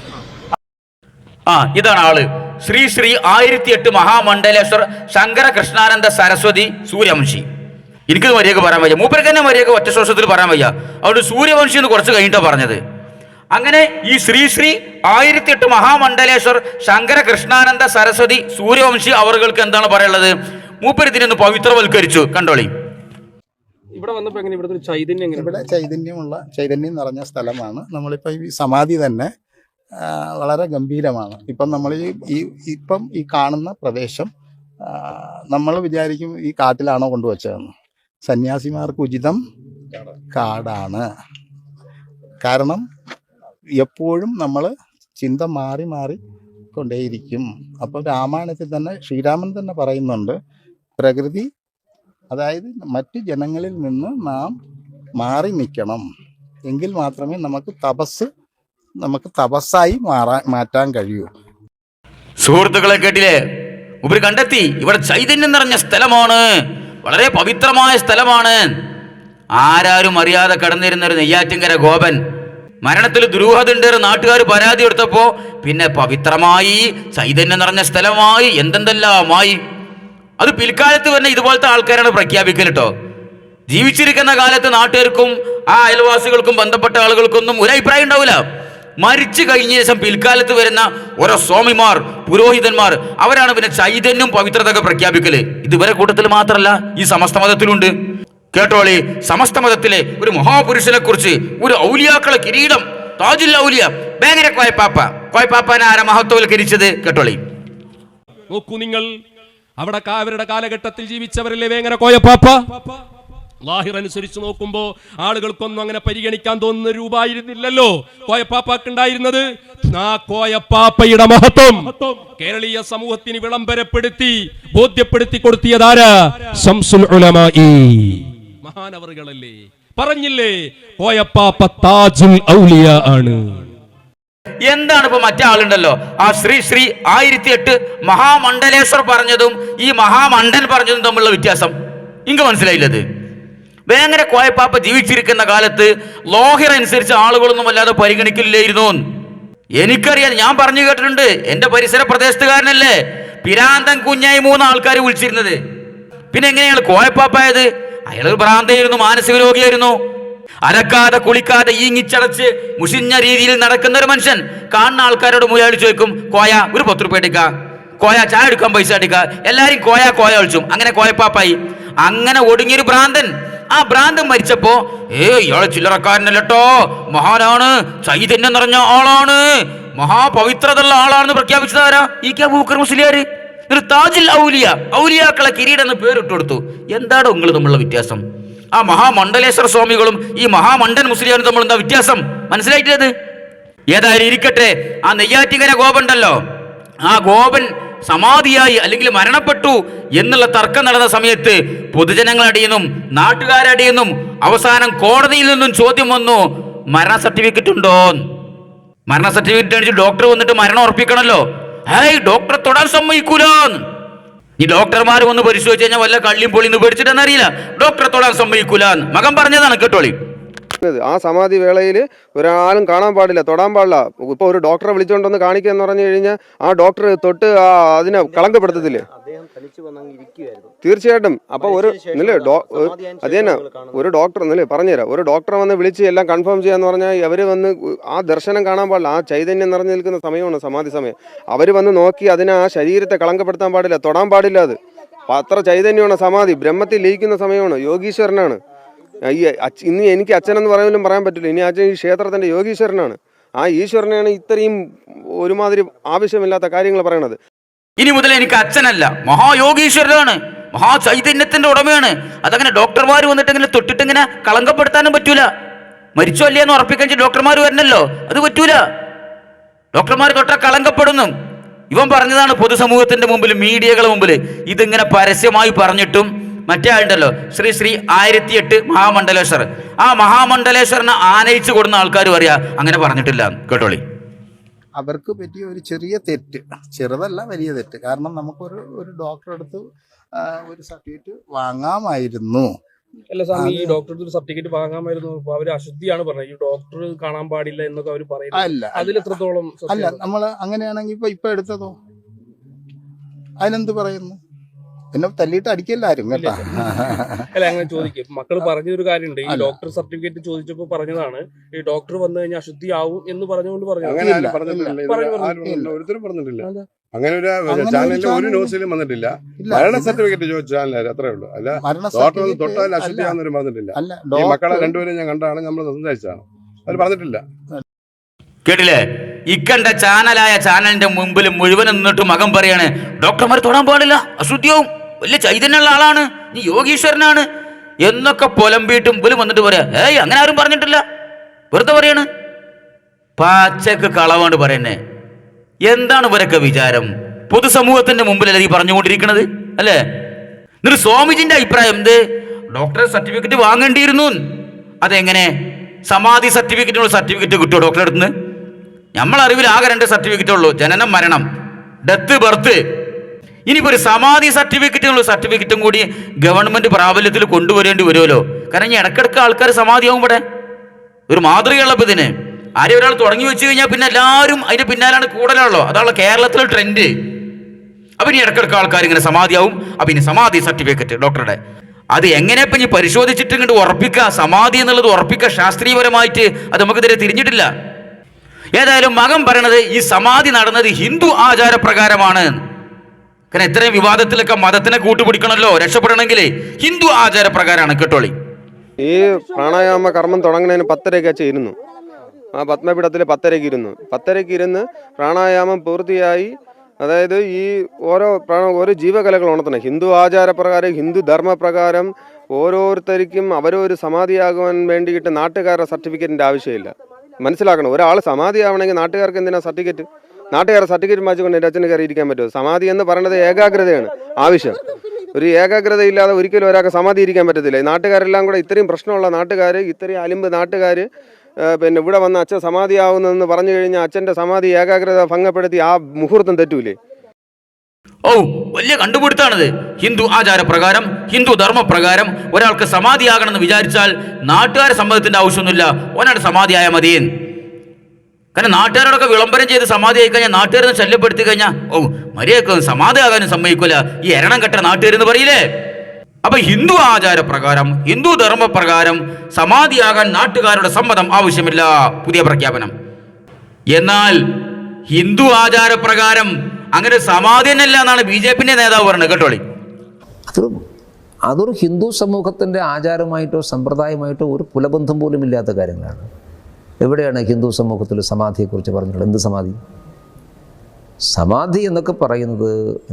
ഇതാണ് ആള്. ശ്രീ ശ്രീ 1008 മഹാമണ്ഡലേശ്വർ ശങ്കര കൃഷ്ണാനന്ദ സരസ്വതി സൂര്യവംശി. എനിക്കത് മര്യാദക്ക് പറയാൻ വയ്യ, മൂപ്പർക്ക് തന്നെ മര്യാദക്ക് ഒറ്റ ശ്വാസത്തിൽ പറയാൻ വയ്യ. അതുകൊണ്ട് സൂര്യവംശി എന്ന് കുറച്ച് കഴിഞ്ഞിട്ടാണ് പറഞ്ഞത്. അങ്ങനെ ഈ ശ്രീ ശ്രീ 1008 മഹാമണ്ഡലേശ്വർ ശങ്കര കൃഷ്ണാനന്ദ സരസ്വതി സൂര്യവംശി അവർക്ക് എന്താണ് പറയുള്ളത്? മൂപ്പര് ഇതിനൊന്ന് പവിത്രവൽക്കരിച്ചു. കണ്ടോളി. ഇവിടെ വന്നപ്പോൾ എങ്ങനെ ഇവിടുത്തെ ചൈതന്യം? ഇവിടെ ചൈതന്യം നിറഞ്ഞ സ്ഥലമാണ്. നമ്മളിപ്പോൾ ഈ സമാധി തന്നെ വളരെ ഗംഭീരമാണ്. ഇപ്പം നമ്മൾ ഈ കാണുന്ന പ്രദേശം നമ്മൾ വിചാരിക്കും ഈ കാട്ടിലാണോ കൊണ്ടുവച്ചതെന്ന്. സന്യാസിമാർക്ക് ഉചിതം കാടാണ്. കാരണം എപ്പോഴും നമ്മൾ ചിന്ത മാറി മാറി കൊണ്ടേയിരിക്കും. അപ്പോൾ രാമായണത്തിൽ തന്നെ ശ്രീരാമൻ തന്നെ പറയുന്നുണ്ട്, പ്രകൃതി, അതായത് മറ്റു ജനങ്ങളിൽ നിന്ന് നാം മാറി നിൽക്കണം, എങ്കിൽ മാത്രമേ നമുക്ക് തപസ്സായി മാറ്റാൻ കഴിയൂ. സുഹൃത്തുക്കളെ കേട്ടില്ലേ? ഉപരി കണ്ടെത്തി ഇവിടെ ചൈതന്യം നിറഞ്ഞ സ്ഥലമാണ്, വളരെ പവിത്രമായ സ്ഥലമാണ്. ആരും അറിയാതെ കടന്നിരുന്ന ഒരു നെയ്യാറ്റിൻകര ഗോപൻ മരണത്തിൽ ദുരൂഹത ഉണ്ട് നാട്ടുകാർ പരാതി എടുത്തപ്പോ പിന്നെ പവിത്രമായി, ചൈതന്യം നിറഞ്ഞ സ്ഥലമായി, എന്തെല്ലാമായി. അത് പിൽക്കാലത്ത് തന്നെ ഇതുപോലത്തെ ആൾക്കാരാണ് പ്രഖ്യാപിക്കൽ കേട്ടോ. ജീവിച്ചിരിക്കുന്ന കാലത്ത് നാട്ടുകാർക്കും ആ അയൽവാസികൾക്കും ബന്ധപ്പെട്ട ആളുകൾക്കൊന്നും ഒരു അഭിപ്രായം ഉണ്ടാവില്ല. മരിച്ചു കഴിഞ്ഞ ശേഷം പിൽക്കാലത്ത് വരുന്ന ഓരോ സ്വാമിമാർ, പുരോഹിതന്മാർ, അവരാണ് പിന്നെ ചൈതന്യം പവിത്രതൊക്കെ പ്രഖ്യാപിക്കല്. ഇതുവരെ കൂട്ടത്തിൽ മാത്രമല്ല, ഈ സമസ്ത മതത്തിലുണ്ട്. കേട്ടോളി, സമസ്ത മതത്തിലെ ഒരു മഹാപുരുഷനെ കുറിച്ച്, ഒരു ഔലിയാക്കളെ കിരീടം, താജുൽ ഔലിയ ഭയങ്കര കോയപ്പാപ്പാനെ ആരാ മഹത്വവൽക്കരിച്ചത്? കേട്ടോളി. നോക്കൂ നിങ്ങൾ, അവിടെ അവരുടെ കാലഘട്ടത്തിൽ ജീവിച്ചവരല്ലേ വേങ്ങര കോയപ്പാപ്പ. ലാഹിർ അനുസരിച്ച് നോക്കുമ്പോ ആളുകൾക്കൊന്നും അങ്ങനെ പരിഗണിക്കാൻ തോന്നുന്ന രൂപമായിരുന്നില്ലല്ലോ കോയപ്പാപ്പാക്ക് ഉണ്ടായിരുന്നത്. ആ കോയപ്പാപ്പയുടെ മഹത്വം കേരളീയ സമൂഹത്തിന് വിളംബരപ്പെടുത്തി ബോധ്യപ്പെടുത്തി കൊടുത്തിയതാരാ? ശംസുൽ ഉലമാഇ. മഹാനവറുകളല്ലേ പറഞ്ഞില്ലേ കോയപ്പാപ്പ താജുൽ ഔലിയ ആണ്. എന്താണ് ഇപ്പൊ മറ്റേ ആളുണ്ടല്ലോ ആ ശ്രീ 1008 മഹാമണ്ഡലേശ്വർ പറഞ്ഞതും ഈ മഹാമണ്ഡൻ പറഞ്ഞതും തമ്മിലുള്ള വ്യത്യാസം എനിക്ക് മനസ്സിലായില്ലത്. വേങ്ങര കോയപ്പാപ്പ ജീവിച്ചിരിക്കുന്ന കാലത്ത് ലോഹിർ അനുസരിച്ച് ആളുകളൊന്നും വല്ലാതെ പരിഗണിക്കില്ലായിരുന്നു. എനിക്കറിയാം, ഞാൻ പറഞ്ഞു കേട്ടിട്ടുണ്ട്. എന്റെ പരിസര പ്രദേശത്തുകാരനല്ലേ പിരാന്തൻ കുഞ്ഞായി 3 ആൾക്കാർ വിളിച്ചിരുന്നത്. പിന്നെ എങ്ങനെയാണ് കോയപ്പാപ്പായത്? അയാൾ ഭ്രാന്തയായിരുന്നു, മാനസിക രോഗിയായിരുന്നു. അരക്കാതെ കുളിക്കാതെ ഈങ്ങിച്ചടച്ച് മുഷിഞ്ഞ രീതിയിൽ നടക്കുന്ന ഒരു മനുഷ്യൻ. കാണുന്ന ആൾക്കാരോട് മുയാളി ചോദിക്കും, കോയ ഒരു 10 രൂപ എടുക്ക, കോയ ചായ എടുക്കാൻ പൈസ എടുക്ക, എല്ലാരും കോയ കോയ വിളിച്ചും. അങ്ങനെ കോയപ്പാപ്പായി. അങ്ങനെ ഒടുങ്ങിയൊരു ഭ്രാന്തൻ. ആ ഭ്രാന്തൻ മരിച്ചപ്പോ ഇയാള് ചില്ലറക്കാരനല്ലോ, മഹാനാണ്, ചൈതന്യം നിറഞ്ഞ ആളാണ്, മഹാപവിത്രതയുള്ള ആളാണെന്ന് പ്രഖ്യാപിച്ചതാരാ? ഈ അബൂബക്കർ മുസ്ലിയാർ. ഒരു താജുൽ ഔലിയ, ഔലിയാക്കളെ കിരീടം എന്ന് പേരിട്ട് കൊടുത്തു. എന്താണ് നിങ്ങൾ തമ്മിലുള്ള വ്യത്യാസം? ആ മഹാമണ്ഡലേശ്വര സ്വാമികളും ഈ മഹാമണ്ഡൻ മുസ്ലിയാരും തമ്മിൽ എന്താ വ്യത്യാസം? മനസ്സിലായിട്ടത്? ഏതായാലും ഇരിക്കട്ടെ. ആ നെയ്യാറ്റിങ്കര ഗോപുണ്ടല്ലോ, ആ ഗോപൻ സമാധിയായി അല്ലെങ്കിൽ മരണപ്പെട്ടു എന്നുള്ള തർക്കം നടന്ന സമയത്ത് പൊതുജനങ്ങളടിയെന്നും നാട്ടുകാരടിയെന്നും അവസാനം കോടതിയിൽ നിന്നും ചോദ്യം വന്നു, മരണ സർട്ടിഫിക്കറ്റ് ഉണ്ടോ? മരണ സർട്ടിഫിക്കറ്റ് അടിച്ച് ഡോക്ടർ വന്നിട്ട് മരണം ഉറപ്പിക്കണല്ലോ. ഡോക്ടറെ തൊടാൻ സമ്മതിക്കൂല. ഈ ഡോക്ടർമാർ വന്ന് പരിശോധിച്ച് കഴിഞ്ഞാൽ വല്ല കള്ളിയും പൊളിന്ന് പേടിച്ചിട്ടെന്നറിയില്ല. ഡോക്ടറെ തൊടാൻ സമ്മതിക്കൂല. മകൻ പറഞ്ഞതാണ്, കേട്ടോളി. ആ സമാധി വേളയിൽ ഒരാളും കാണാൻ പാടില്ല, തൊടാൻ പാടില്ല. ഇപ്പൊ ഒരു ഡോക്ടറെ വിളിച്ചുകൊണ്ടൊന്ന് കാണിക്കുക എന്ന് പറഞ്ഞു കഴിഞ്ഞാൽ ആ ഡോക്ടർ തൊട്ട് അതിനെ കളങ്കപ്പെടുത്തത്തില്ലേ? തീർച്ചയായിട്ടും. അപ്പൊ ഒരു അത് തന്നെ ഒരു ഡോക്ടർ എന്നല്ലേ പറഞ്ഞുതരാം. ഒരു ഡോക്ടറെ വന്ന് വിളിച്ച് എല്ലാം കൺഫേം ചെയ്യാന്ന് പറഞ്ഞാൽ അവര് വന്ന് ആ ദർശനം കാണാൻ പാടില്ല. ആ ചൈതന്യം നിറഞ്ഞു നിൽക്കുന്ന സമയമാണ് സമാധി സമയം. അവര് വന്ന് നോക്കി അതിനെ ആ ശരീരത്തെ കളങ്കപ്പെടുത്താൻ പാടില്ല, തൊടാൻ പാടില്ല. അത് അത്ര ചൈതന്യമാണ് സമാധി. ബ്രഹ്മത്തിൽ ലയിക്കുന്ന സമയമാണ്, യോഗീശ്വരനാണ്. ഇനി എനിക്ക് അച്ഛനെന്ന് പറയാനും പറയാൻ പറ്റില്ല. ഇനി അച്ഛൻ ഈ ക്ഷേത്രത്തിന്റെ യോഗീശ്വരനാണ്. ആ ഈശ്വരനാണ് ഇത്രയും ഒരുമാതിരി ആവശ്യമില്ലാത്ത കാര്യങ്ങൾ പറയണത്. ഇനി മുതൽ എനിക്ക് അച്ഛനല്ല, മഹായോഗീശ്വരനാണ്, മഹാചൈതന്യത്തിന്റെ ഉടമയാണ്. അതങ്ങനെ ഡോക്ടർമാർ വന്നിട്ട് ഇങ്ങനെ തൊട്ടിട്ട് ഇങ്ങനെ കളങ്കപ്പെടുത്താനും പറ്റൂല. മരിച്ചോ അല്ലേന്ന് ഉറപ്പിക്കാൻ ഡോക്ടർമാർ വരണല്ലോ, അത് പറ്റൂല. ഡോക്ടർമാർ തൊട്ടാ കളങ്കപ്പെടുന്നു. ഇവൻ പറഞ്ഞതാണ് പൊതുസമൂഹത്തിന്റെ മുമ്പിൽ, മീഡിയകളുടെ മുമ്പിൽ. ഇതിങ്ങനെ പരസ്യമായി പറഞ്ഞിട്ടും മറ്റേ ആളുണ്ടല്ലോ ശ്രീ 1008 മഹാമണ്ഡലേശ്വർ, ആ മഹാമണ്ഡലേശ്വരനെ ആനയിച്ചു കൊടുക്കുന്ന ആൾക്കാർ പറയാ അങ്ങനെ പറഞ്ഞിട്ടില്ല. കേട്ടോളി. അവർക്ക് പറ്റിയ ഒരു ചെറിയ തെറ്റ്, ചെറുതല്ല വലിയ തെറ്റ്. കാരണം നമുക്കൊരു ഡോക്ടറെ അടുത്ത് ഒരു സർട്ടിഫിക്കറ്റ് വാങ്ങാമായിരുന്നു. അല്ല സ്വാമി, ഈ ഡോക്ടറുടെ ഒരു സർട്ടിഫിക്കറ്റ് വാങ്ങാമായിരുന്നു. അവര് അശുദ്ധിയാണ് പറഞ്ഞത്, ഈ ഡോക്ടർ കാണാൻ പാടില്ല എന്നൊക്കെ അവർ പറയുന്നത്. അതിൽ എത്രത്തോളം അല്ല, നമ്മൾ അങ്ങനെയാണെങ്കിൽ ഇപ്പൊ എടുത്തതോ അതിനെന്ത് പറയുന്നു? പിന്നെ തല്ലിയിട്ട് അടിക്കല്ലാരും കേട്ടാ. അല്ല, അങ്ങനെ ചോദിക്കും. മക്കള് പറഞ്ഞൊരു കാര്യമുണ്ട്, ഈ ഡോക്ടർ സർട്ടിഫിക്കറ്റ് ചോദിച്ചപ്പോ പറഞ്ഞതാണ് ഈ ഡോക്ടർ വന്നു കഴിഞ്ഞാൽ അശുദ്ധി ആവും എന്ന് പറഞ്ഞുകൊണ്ട് പറഞ്ഞു. ഒരിക്കലും പറഞ്ഞിട്ടില്ല. അങ്ങനെ ഒരു ചാനലിൽ ഒരു ന്യൂസിലും വന്നിട്ടില്ല. മരണ സർട്ടിഫിക്കറ്റ് ചോദിച്ച ചാനലാര്, അത്രേ ഉള്ളൂ. അല്ല ഡോക്ടർ തൊട്ടാൽ അശുദ്ധിയാണെന്നൊരു പറഞ്ഞിട്ടില്ല. ഈ മക്കളെ രണ്ടുപേരും ഞാൻ കണ്ടാണ്, നമ്മൾ സംസാരിച്ചതാണ്, അവർ പറഞ്ഞിട്ടില്ല. കേട്ടില്ലേ? ഇക്കണ്ട ചാനലായ ചാനലിന്റെ മുമ്പിൽ മുഴുവൻ നിന്നിട്ട് മകൻ പറയാണ് ഡോക്ടർമാർ തൊടാൻ പാടില്ല, അശുദ്ധിയാവും, വലിയ ചൈതന്യമുള്ള ആളാണ്, ഈ യോഗീശ്വരനാണ് എന്നൊക്കെ പൊലമ്പിയിട്ടും പോലും വന്നിട്ട് പറയാ അങ്ങനെ ആരും പറഞ്ഞിട്ടില്ല, വെറുതെ പറയാണ്. പാച്ചക്ക് കളവാണ്ട് പറയുന്നേ. എന്താണ് ഇവരൊക്കെ വിചാരം? പൊതുസമൂഹത്തിന്റെ മുമ്പിലല്ലേ ഈ പറഞ്ഞുകൊണ്ടിരിക്കണത്, അല്ലേ? എന്നിട്ട് സ്വാമിജിന്റെ അഭിപ്രായം എന്ത്? ഡോക്ടറെ സർട്ടിഫിക്കറ്റ് വാങ്ങേണ്ടിയിരുന്നു. അതെങ്ങനെ? സമാധി സർട്ടിഫിക്കറ്റിനുള്ള സർട്ടിഫിക്കറ്റ് കിട്ടുമോ ഡോക്ടറെ അടുത്ത് നിന്ന്? നമ്മളറിവിൽ ആകെ 2 സർട്ടിഫിക്കറ്റ് ഉള്ളൂ, ജനനം മരണം, ഡെത്ത് ബർത്ത്. ഇനിയിപ്പോൾ ഒരു സമാധി സർട്ടിഫിക്കറ്റിനുള്ള സർട്ടിഫിക്കറ്റും കൂടി ഗവൺമെന്റ് പ്രാബല്യത്തിൽ കൊണ്ടുവരേണ്ടി വരുമല്ലോ. കാരണം ഇനി ഇടക്കിടക്ക് ആൾക്കാർ സമാധിയാവും. ഇവിടെ ഒരു മാതൃകയുള്ളപ്പോൾ ഇതിന് ആരും ഒരാൾ തുടങ്ങി വെച്ച് കഴിഞ്ഞാൽ പിന്നെ എല്ലാവരും അതിന്റെ പിന്നാലാണ് കൂടുതലാണല്ലോ. അതാണല്ലോ കേരളത്തിലെ ട്രെൻഡ്. അപ്പൊ ഇനി ഇടക്കിടക്ക് ആൾക്കാർ ഇങ്ങനെ സമാധിയാവും. അപ്പൊ ഇനി സമാധി സർട്ടിഫിക്കറ്റ് ഡോക്ടറുടെ അത് എങ്ങനെ ഇപ്പം ഇനി പരിശോധിച്ചിട്ട് ഇങ്ങോട്ട് ഉറപ്പിക്കുക, സമാധി എന്നുള്ളത് ഉറപ്പിക്കുക ശാസ്ത്രീയപരമായിട്ട്, അത് നമുക്കിതിരെ തിരിഞ്ഞിട്ടില്ല. ഏതായാലും മകൻ പറയണത് ഈ സമാധി നടന്നത് ഹിന്ദു ആചാരപ്രകാരമാണ്. കാരണം ഇത്രയും വിവാദത്തിലൊക്കെ മതത്തിനെ കൂട്ടുപിടിക്കണമല്ലോ രക്ഷപ്പെടണമെങ്കിൽ, ഹിന്ദു ആചാരപ്രകാരമാണ്. കേട്ടോളി. ഈ പ്രാണായാമ കർമ്മം തുടങ്ങുന്നതിന് 10:30 ഇരുന്നു. ആ പത്മപീഠത്തിൽ 10:30 ഇരുന്ന് പ്രാണായാമം പൂർത്തിയായി. അതായത് ഈ ഓരോ ജീവകലകൾ ഉണർത്തണം. ഹിന്ദു ആചാരപ്രകാരം, ഹിന്ദു ധർമ്മപ്രകാരം ഓരോരുത്തർക്കും അവരൊരു സമാധിയാകുവാൻ വേണ്ടിയിട്ട് നാട്ടുകാരുടെ സർട്ടിഫിക്കറ്റിൻ്റെ ആവശ്യമില്ല. മനസ്സിലാക്കണം. ഒരാൾ സമാധിയാവണമെങ്കിൽ നാട്ടുകാർക്ക് എന്തിനാ സർട്ടിഫിക്കറ്റ്? നാട്ടുകാരുടെ സർട്ടിഫിക്കറ്റ് വാങ്ങിച്ചുകൊണ്ട് എൻ്റെ അച്ഛന് കയറി ഇരിക്കാൻ പറ്റുമോ? സമാധി എന്ന് പറയുന്നത് ഏകാഗ്രതയാണ് ആവശ്യം. ഒരു ഏകാഗ്രതയില്ലാതെ ഒരിക്കലും ഒരാൾക്ക് സമാധി ഇരിക്കാൻ പറ്റത്തില്ല. ഈ നാട്ടുകാരെല്ലാം കൂടെ ഇത്രയും പ്രശ്നമുള്ള നാട്ടുകാർ, ഇത്രയും അലിമ്പ് നാട്ടുകാർ പിന്നെ ഇവിടെ വന്ന് അച്ഛൻ സമാധിയാവുന്നതെന്ന് പറഞ്ഞു കഴിഞ്ഞാൽ അച്ഛൻ്റെ സമാധി ഏകാഗ്രത ഭംഗപ്പെടുത്തി ആ മുഹൂർത്തം തെറ്റൂലേ? ഓ, വലിയ കണ്ടുപിടുത്താണിത്. ഹിന്ദു ആചാരപ്രകാരം, ഹിന്ദു ധർമ്മപ്രകാരം ഒരാൾക്ക് സമാധിയാകണമെന്ന് വിചാരിച്ചാൽ നാട്ടുകാരെ സമ്മതത്തിന്റെ ആവശ്യമൊന്നുമില്ല, ഒരാളുടെ സമാധിയായാൽ മതിയേ. കാരണം നാട്ടുകാരോടൊക്കെ വിളംബരം ചെയ്ത് സമാധി ആയി കഴിഞ്ഞാൽ നാട്ടുകാരെന്ന് ശല്യപ്പെടുത്തി കഴിഞ്ഞാൽ ഓ മര്യാദക്ക് സമാധിയാകാനും സമ്മതിക്കൂല, ഈ എരണം കെട്ട നാട്ടുകാരെന്ന് പറയില്ലേ. അപ്പൊ ഹിന്ദു ആചാരപ്രകാരം, ഹിന്ദു ധർമ്മപ്രകാരം സമാധിയാകാൻ നാട്ടുകാരുടെ സമ്മതം ആവശ്യമില്ല. പുതിയ പ്രഖ്യാപനം. എന്നാൽ ഹിന്ദു ആചാരപ്രകാരം അങ്ങനെ സമാധി തന്നെയല്ല എന്നാണ് BJP നേതാവ് പറഞ്ഞത്. കേട്ടോളി. അതൊരു ഹിന്ദു സമൂഹത്തിൻ്റെ ആചാരമായിട്ടോ സമ്പ്രദായമായിട്ടോ ഒരു കുലബന്ധം പോലും ഇല്ലാത്ത കാര്യങ്ങളാണ്. എവിടെയാണ് ഹിന്ദു സമൂഹത്തിൽ സമാധിയെക്കുറിച്ച് പറഞ്ഞിട്ടുള്ളത്? എന്ത് സമാധി? സമാധി എന്നൊക്കെ പറയുന്നത്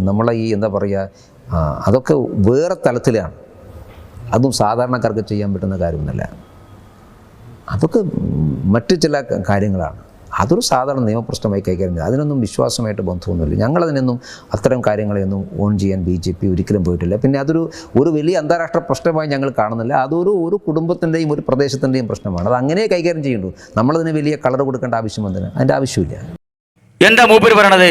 നമ്മളെ ഈ എന്താ പറയുക, അതൊക്കെ വേറെ തലത്തിലാണ്. അതും സാധാരണക്കാർക്ക് ചെയ്യാൻ പറ്റുന്ന കാര്യമൊന്നുമല്ല. അതൊക്കെ മറ്റു ചില കാര്യങ്ങളാണ്. അതൊരു സാധാരണ നിയമപ്രശ്നമായി കൈകാര്യം ചെയ്യുക. അതിനൊന്നും വിശ്വാസമായിട്ട് ബന്ധമൊന്നുമില്ല. ഞങ്ങളതിനൊന്നും അത്തരം കാര്യങ്ങളെയൊന്നും ഓൺ ചെയ്യാൻ BJP ഒരിക്കലും പോയിട്ടില്ല. പിന്നെ ഒരു വലിയ അന്താരാഷ്ട്ര പ്രശ്നമായി ഞങ്ങൾ കാണുന്നില്ല. ഒരു കുടുംബത്തിൻ്റെയും ഒരു പ്രദേശത്തിൻ്റെയും പ്രശ്നമാണ്. അത് അങ്ങനെ കൈകാര്യം ചെയ്യുള്ളൂ. നമ്മളതിന് വലിയ കളർ കൊടുക്കേണ്ട ആവശ്യം വന്നില്ല, അതിൻ്റെ ആവശ്യമില്ല. എന്താ മൂപ്പര് പറയണത്?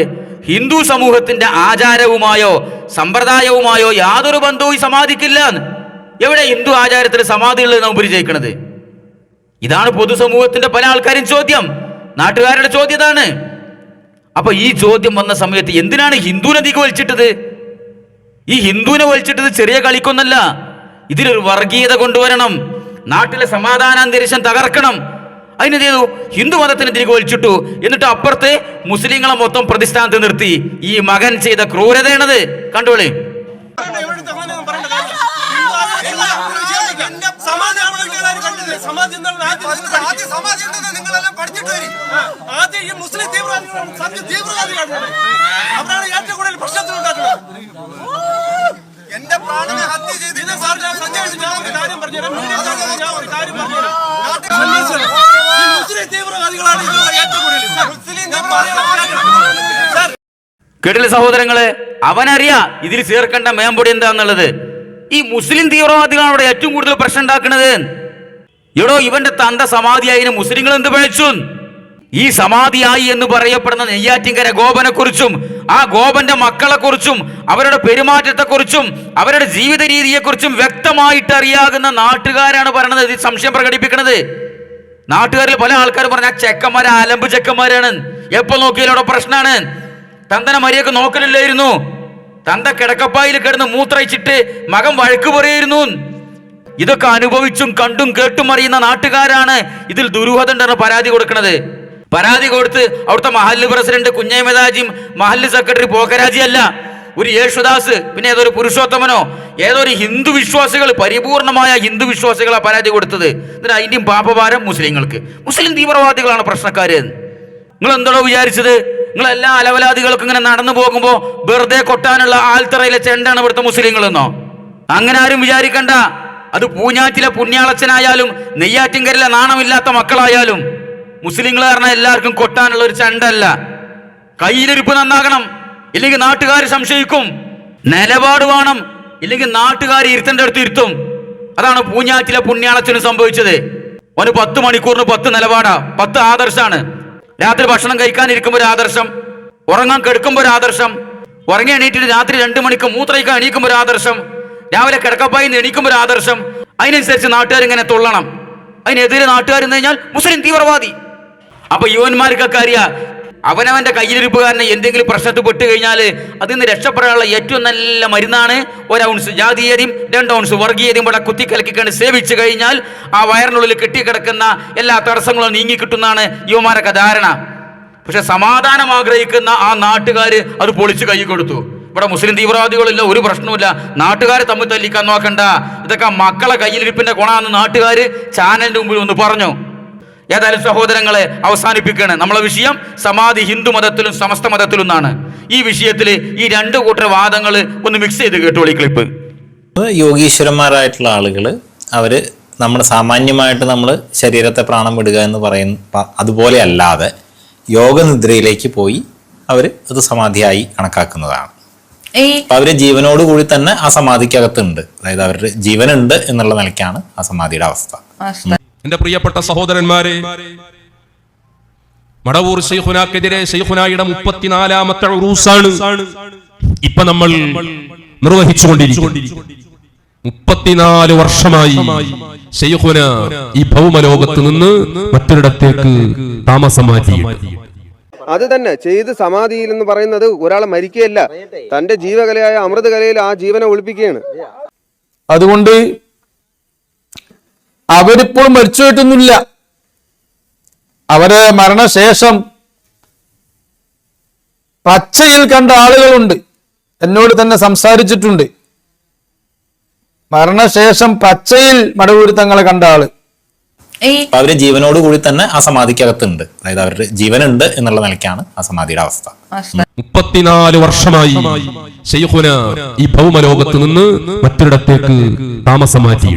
ഹിന്ദു സമൂഹത്തിന്റെ ആചാരവുമായോ സമ്പ്രദായവുമായോ യാതൊരു ബന്ധവും ഈ സമാധിക്കില്ല. എവിടെ ഹിന്ദു ആചാരത്തിൽ സമാധി ഉള്ളത് മൂപ്പര് ജയിക്കണത്? ഇതാണ് പൊതുസമൂഹത്തിന്റെ പല ആൾക്കാരും ചോദ്യം, നാട്ടുകാരുടെ ചോദ്യം ഇതാണ്. അപ്പൊ ഈ ചോദ്യം വന്ന സമയത്ത് എന്തിനാണ് ഹിന്ദുവിനെ അധികം വലിച്ചിട്ടത്? ഈ ഹിന്ദുവിനെ വലിച്ചിട്ടത് ചെറിയ കളിക്കൊന്നല്ല. ഇതിലൊരു വർഗീയത കൊണ്ടുവരണം, നാട്ടിലെ സമാധാനാന്തരീക്ഷം തകർക്കണം. അതിനെന്ത് ചെയ്തു? ഹിന്ദു മതത്തിന് തിരികെ വലിച്ചിട്ടു. എന്നിട്ട് അപ്പുറത്തെ മുസ്ലിങ്ങളെ മൊത്തം പ്രതിസ്ഥാനത്ത് നിർത്തി. ഈ മകൻ ചെയ്ത ക്രൂരതയാണത്. കണ്ടോളി. ആദ്യം ഈ മുസ്ലിം തീവ്രവാദികളാണ്, സത്യ തീവ്രവാദികളാണ്. അവരാണ് ഏറ്റവും കൂടുതൽ പ്രശ്നത്തിലുണ്ടാക്കുന്നത്. എന്റെ പ്രാണനെ ഹത്യ ചെയ്ത് ഞാൻ ഒരു കാര്യം പറഞ്ഞുതരാം. മുസ്ലിം തീവ്രവാദികളാണ് ഏറ്റവും കൂടുതൽ. കേട്ടില്ല സഹോദരങ്ങളെ? അവനറിയാ ഇതിൽ ചേർക്കേണ്ട മേമ്പൊടി എന്താന്നുള്ളത്. ഈ മുസ്ലിം തീവ്രവാദികളാണ് അവിടെ ഏറ്റവും കൂടുതൽ പ്രശ്നം ഉണ്ടാക്കുന്നത്. എടോ, ഇവന്റെ തന്ത സമാധിയായി മുസ്ലിങ്ങൾ എന്ത് പഴിച്ചു? ഈ സമാധിയായി എന്ന് പറയപ്പെടുന്ന നെയ്യാറ്റിൻകര ഗോപനെ കുറിച്ചും ആ ഗോപന്റെ മക്കളെ കുറിച്ചും അവരുടെ പെരുമാറ്റത്തെക്കുറിച്ചും അവരുടെ ജീവിത രീതിയെക്കുറിച്ചും വ്യക്തമായിട്ട് അറിയാകുന്ന നാട്ടുകാരാണ് പറയണത്. ഇത് സംശയം പ്രകടിപ്പിക്കുന്നത്. നാട്ടുകാരിൽ പല ആൾക്കാരും പറഞ്ഞ ചെക്കന്മാരെ അലമ്പ് ചെക്കന്മാരാണ്, എപ്പോ നോക്കിയാലും അവിടെ പ്രശ്നമാണ്. തന്തനെ മരിയൊക്കെ നോക്കലില്ലായിരുന്നു. തന്ത കിടക്കപ്പായിൽ കിടന്ന് മൂത്രയിച്ചിട്ട് മകൻ വഴക്ക് പറയായിരുന്നു. ഇതൊക്കെ അനുഭവിച്ചും കണ്ടും കേട്ടും അറിയുന്ന നാട്ടുകാരാണ് ഇതിൽ ദുരൂഹത ഉണ്ടെന്ന് പരാതി കൊടുക്കുന്നത്. പരാതി കൊടുത്ത് അവിടുത്തെ മഹല്ല് പ്രസിഡന്റ് കുഞ്ഞേമദാജിയും മഹല്ല് സെക്രട്ടറി പോക്കരാജി അല്ല, ഒരു യേശുദാസ്, പിന്നെ ഏതൊരു പുരുഷോത്തമനോ ഏതൊരു ഹിന്ദു വിശ്വാസികൾ, പരിപൂർണമായ ഹിന്ദു വിശ്വാസികളാണ് പരാതി കൊടുത്തത്. എന്നിട്ട് അതിൻ്റെയും പാപഭാരം മുസ്ലിങ്ങൾക്ക്. മുസ്ലിം തീവ്രവാദികളാണ് പ്രശ്നക്കാര്. നിങ്ങൾ എന്താണോ വിചാരിച്ചത്? നിങ്ങളെല്ലാ അലവലാദികൾക്കും ഇങ്ങനെ നടന്നു പോകുമ്പോൾ വെറുതെ കൊട്ടാനുള്ള ആൽത്തറയിലെ ചെണ്ടാണ് ഇവിടുത്തെ മുസ്ലിങ്ങളെന്നോ? അങ്ങനെ ആരും വിചാരിക്കണ്ട. അത് പൂഞ്ഞാറ്റിലെ പുണ്യാളച്ചനായാലും നെയ്യാറ്റിൻകരയിലെ നാണമില്ലാത്ത മക്കളായാലും മുസ്ലിങ്ങൾ പറഞ്ഞാൽ എല്ലാവർക്കും കൊട്ടാനുള്ള ഒരു ചെണ്ടല്ല. കയ്യിലിരിപ്പ് നന്നാകണം, ഇല്ലെങ്കിൽ നാട്ടുകാർ സംശയിക്കും. നിലപാട് വേണം, ഇല്ലെങ്കിൽ നാട്ടുകാർ ഇരുത്തേണ്ട അടുത്ത് ഇരുത്തും. അതാണ് പൂഞ്ഞാറ്റിലെ പുണ്യാളച്ചന് സംഭവിച്ചത്. അവന് 10 മണിക്കൂറിന് 10 നിലപാടാ, 10 ആദർശാണ്. രാത്രി ഭക്ഷണം കഴിക്കാനിരിക്കുമ്പോൾ ഒരു ആദർശം, ഉറങ്ങാൻ കെടുക്കുമ്പോൾ ഒരു ആദർശം, ഉറങ്ങി എണീറ്റിട്ട് രാത്രി 2 മണിക്ക് മൂത്രയിക്കാൻ എണീക്കുമ്പോൾ ഒരു ആദർശം, രാവിലെ കിടക്കപ്പായി എണീക്കുമ്പോൾ ഒരു ആദർശം. അതിനനുസരിച്ച് നാട്ടുകാർ ഇങ്ങനെ തുള്ളണം. അതിനെതിരെ നാട്ടുകാരെന്ന് കഴിഞ്ഞാൽ മുസ്ലിം തീവ്രവാദി. അപ്പൊ യുവന്മാർക്കൊക്കെ അറിയാം, അവനവന്റെ കയ്യിലിരിപ്പുകാരനെ എന്തെങ്കിലും പ്രശ്നത്തിൽ പെട്ട് കഴിഞ്ഞാൽ അതിൽ നിന്ന് രക്ഷപ്പെടാനുള്ള ഏറ്റവും നല്ല മരുന്നാണ് 1 ഔൺസ് ജാതീയതയും 2 ഔൺസ് വർഗീയതയും ഇവിടെ കുത്തിക്കലക്കിക്കൊണ്ട് സേവിച്ചു കഴിഞ്ഞാൽ ആ വയറിനുള്ളിൽ കെട്ടിക്കിടക്കുന്ന എല്ലാ തടസ്സങ്ങളും നീങ്ങിക്കിട്ടുന്നതാണ് യുവമാരൊക്കെ ധാരണ. പക്ഷെ സമാധാനം ആഗ്രഹിക്കുന്ന ആ നാട്ടുകാർ അത് പൊളിച്ച് കൈ കൊടുത്തു. ഇവിടെ മുസ്ലിം തീവ്രവാദികളില്ല, ഒരു പ്രശ്നവുമില്ല, നാട്ടുകാർ തമ്മിൽ തല്ലിക്കാൻ നോക്കണ്ട, ഇതൊക്കെ മക്കളെ കയ്യിലിരിപ്പിന്റെ ഗുണമെന്ന് നാട്ടുകാർ ചാനലിന്റെ മുമ്പിൽ ഒന്ന് പറഞ്ഞു. ഏതായാലും സഹോദരങ്ങളെ, അവസാനിപ്പിക്കുകയാണ് നമ്മളെ വിഷയം. സമാധി ഹിന്ദു മതത്തിലും സമസ്ത മതത്തിലും എന്നാണ്. ഈ വിഷയത്തിൽ ഈ 2 കൂട്ടർ വാദങ്ങൾ ഒന്ന് മിക്സ് ചെയ്ത് കേട്ടോളി ക്ലിപ്പ്. യോഗീശ്വരന്മാരായിട്ടുള്ള ആളുകൾ അവർ നമ്മൾ സാമാന്യമായിട്ട് നമ്മൾ ശരീരത്തെ പ്രാണം വിടുക എന്ന് പറയുന്ന അതുപോലെ അല്ലാതെ യോഗനിദ്രയിലേക്ക് പോയി അവർ അത് സമാധിയായി കണക്കാക്കുന്നതാണ്. അപ്പൊ അവര് ജീവനോട് കൂടി തന്നെ ആ സമാധിക്കകത്തുണ്ട്. അതായത് അവരുടെ ജീവനുണ്ട് എന്നുള്ള നിലയ്ക്കാണ് ആ സമാധിയുടെ അവസ്ഥ. എന്റെ പ്രിയപ്പെട്ട സഹോദരന്മാരെ, മടവൂർ ശൈഖുനാക്കെതിരെ ശൈഖുനായുടെ 34ാമത്തെ ഉറൂസാണ് ഇപ്പൊ നമ്മൾ നിർവഹിച്ചുകൊണ്ടിരിക്കുന്നത്. 34 വർഷമായി ശൈഖുന ഈ ഭൗമലോകത്ത് നിന്ന് മറ്റൊരിടത്തേക്ക് താമസം മാറ്റി. അത് തന്നെ ചെയ്ത് സമാധിയിൽ എന്ന് പറയുന്നത് ഒരാളെ മരിക്കുകയല്ല, തന്റെ ജീവകലയായ അമൃതകലയിൽ ആ ജീവനെ ഒളിപ്പിക്കുകയാണ്. അതുകൊണ്ട് അവരിപ്പോഴും മരിച്ചു പോയിട്ടൊന്നുമില്ല. അവരെ മരണശേഷം പച്ചയിൽ കണ്ട ആളുകളുണ്ട്, എന്നോട് തന്നെ സംസാരിച്ചിട്ടുണ്ട്. മരണശേഷം പച്ചയിൽ മടവൂർ തങ്ങളെ കണ്ട ആള്. അവര് ജീവനോട് കൂടി തന്നെ ആ സമാധിക്കകത്തുണ്ട്. അതായത് അവരുടെ ജീവനുണ്ട് എന്നുള്ള നിലയ്ക്കാണ് ആ സമാധിയുടെ അവസ്ഥ. 34 വർഷമായി ശൈഖുന ഈ ഭൗമലോകത്ത് നിന്ന് മറ്റൊരിടത്തേക്ക് താമസം മാറ്റി.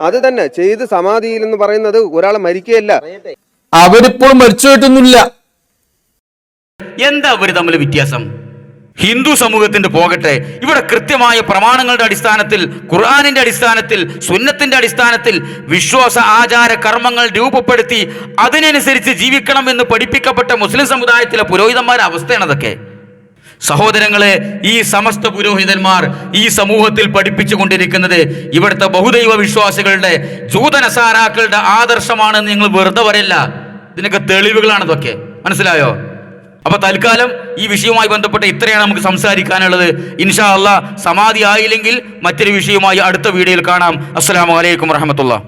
അത് തന്നെ ചെയ്ത് സമാധിയിൽ എന്ന് പറയുന്നത് ഒരാളെ മരിക്കുകയല്ല, അവരിപ്പോഴും മരിച്ചു പോയിട്ടൊന്നുമില്ല. എന്താ അവര് തമ്മിൽ വ്യത്യാസം? ഹിന്ദു സമൂഹത്തിന്റെ പോകട്ടെ, ഇവിടെ കൃത്യമായ പ്രമാണങ്ങളുടെ അടിസ്ഥാനത്തിൽ, ഖുർആനിന്റെ അടിസ്ഥാനത്തിൽ, സുന്നത്തിന്റെ അടിസ്ഥാനത്തിൽ വിശ്വാസ ആചാര കർമ്മങ്ങൾ രൂപപ്പെടുത്തി അതിനനുസരിച്ച് ജീവിക്കണം എന്ന് പഠിപ്പിക്കപ്പെട്ട മുസ്ലിം സമുദായത്തിലെ പുരോഹിതന്മാരുടെ അവസ്ഥയാണ് അതൊക്കെ. സഹോദരങ്ങളെ, ഈ സമസ്ത പുരോഹിതന്മാർ ഈ സമൂഹത്തിൽ പഠിപ്പിച്ചു കൊണ്ടിരിക്കുന്നത് ഇവിടുത്തെ ബഹുദൈവ വിശ്വാസികളുടെ ജൂതനസാരാക്കളുടെ ആദർശമാണെന്ന് നിങ്ങൾ വെറുതെ പറയല്ല. ഇതിനൊക്കെ തെളിവുകളാണ് ഇതൊക്കെ. മനസ്സിലായോ? അപ്പൊ തൽക്കാലം ഈ വിഷയവുമായി ബന്ധപ്പെട്ട് ഇത്രയാണ് നമുക്ക് സംസാരിക്കാനുള്ളത്. ഇൻഷാ അല്ലാഹ് സമാധി ആയില്ലെങ്കിൽ മറ്റൊരു വിഷയവുമായി അടുത്ത വീഡിയോയിൽ കാണാം. അസ്സലാമു അലൈക്കും വറഹ്മത്തുള്ളാഹി.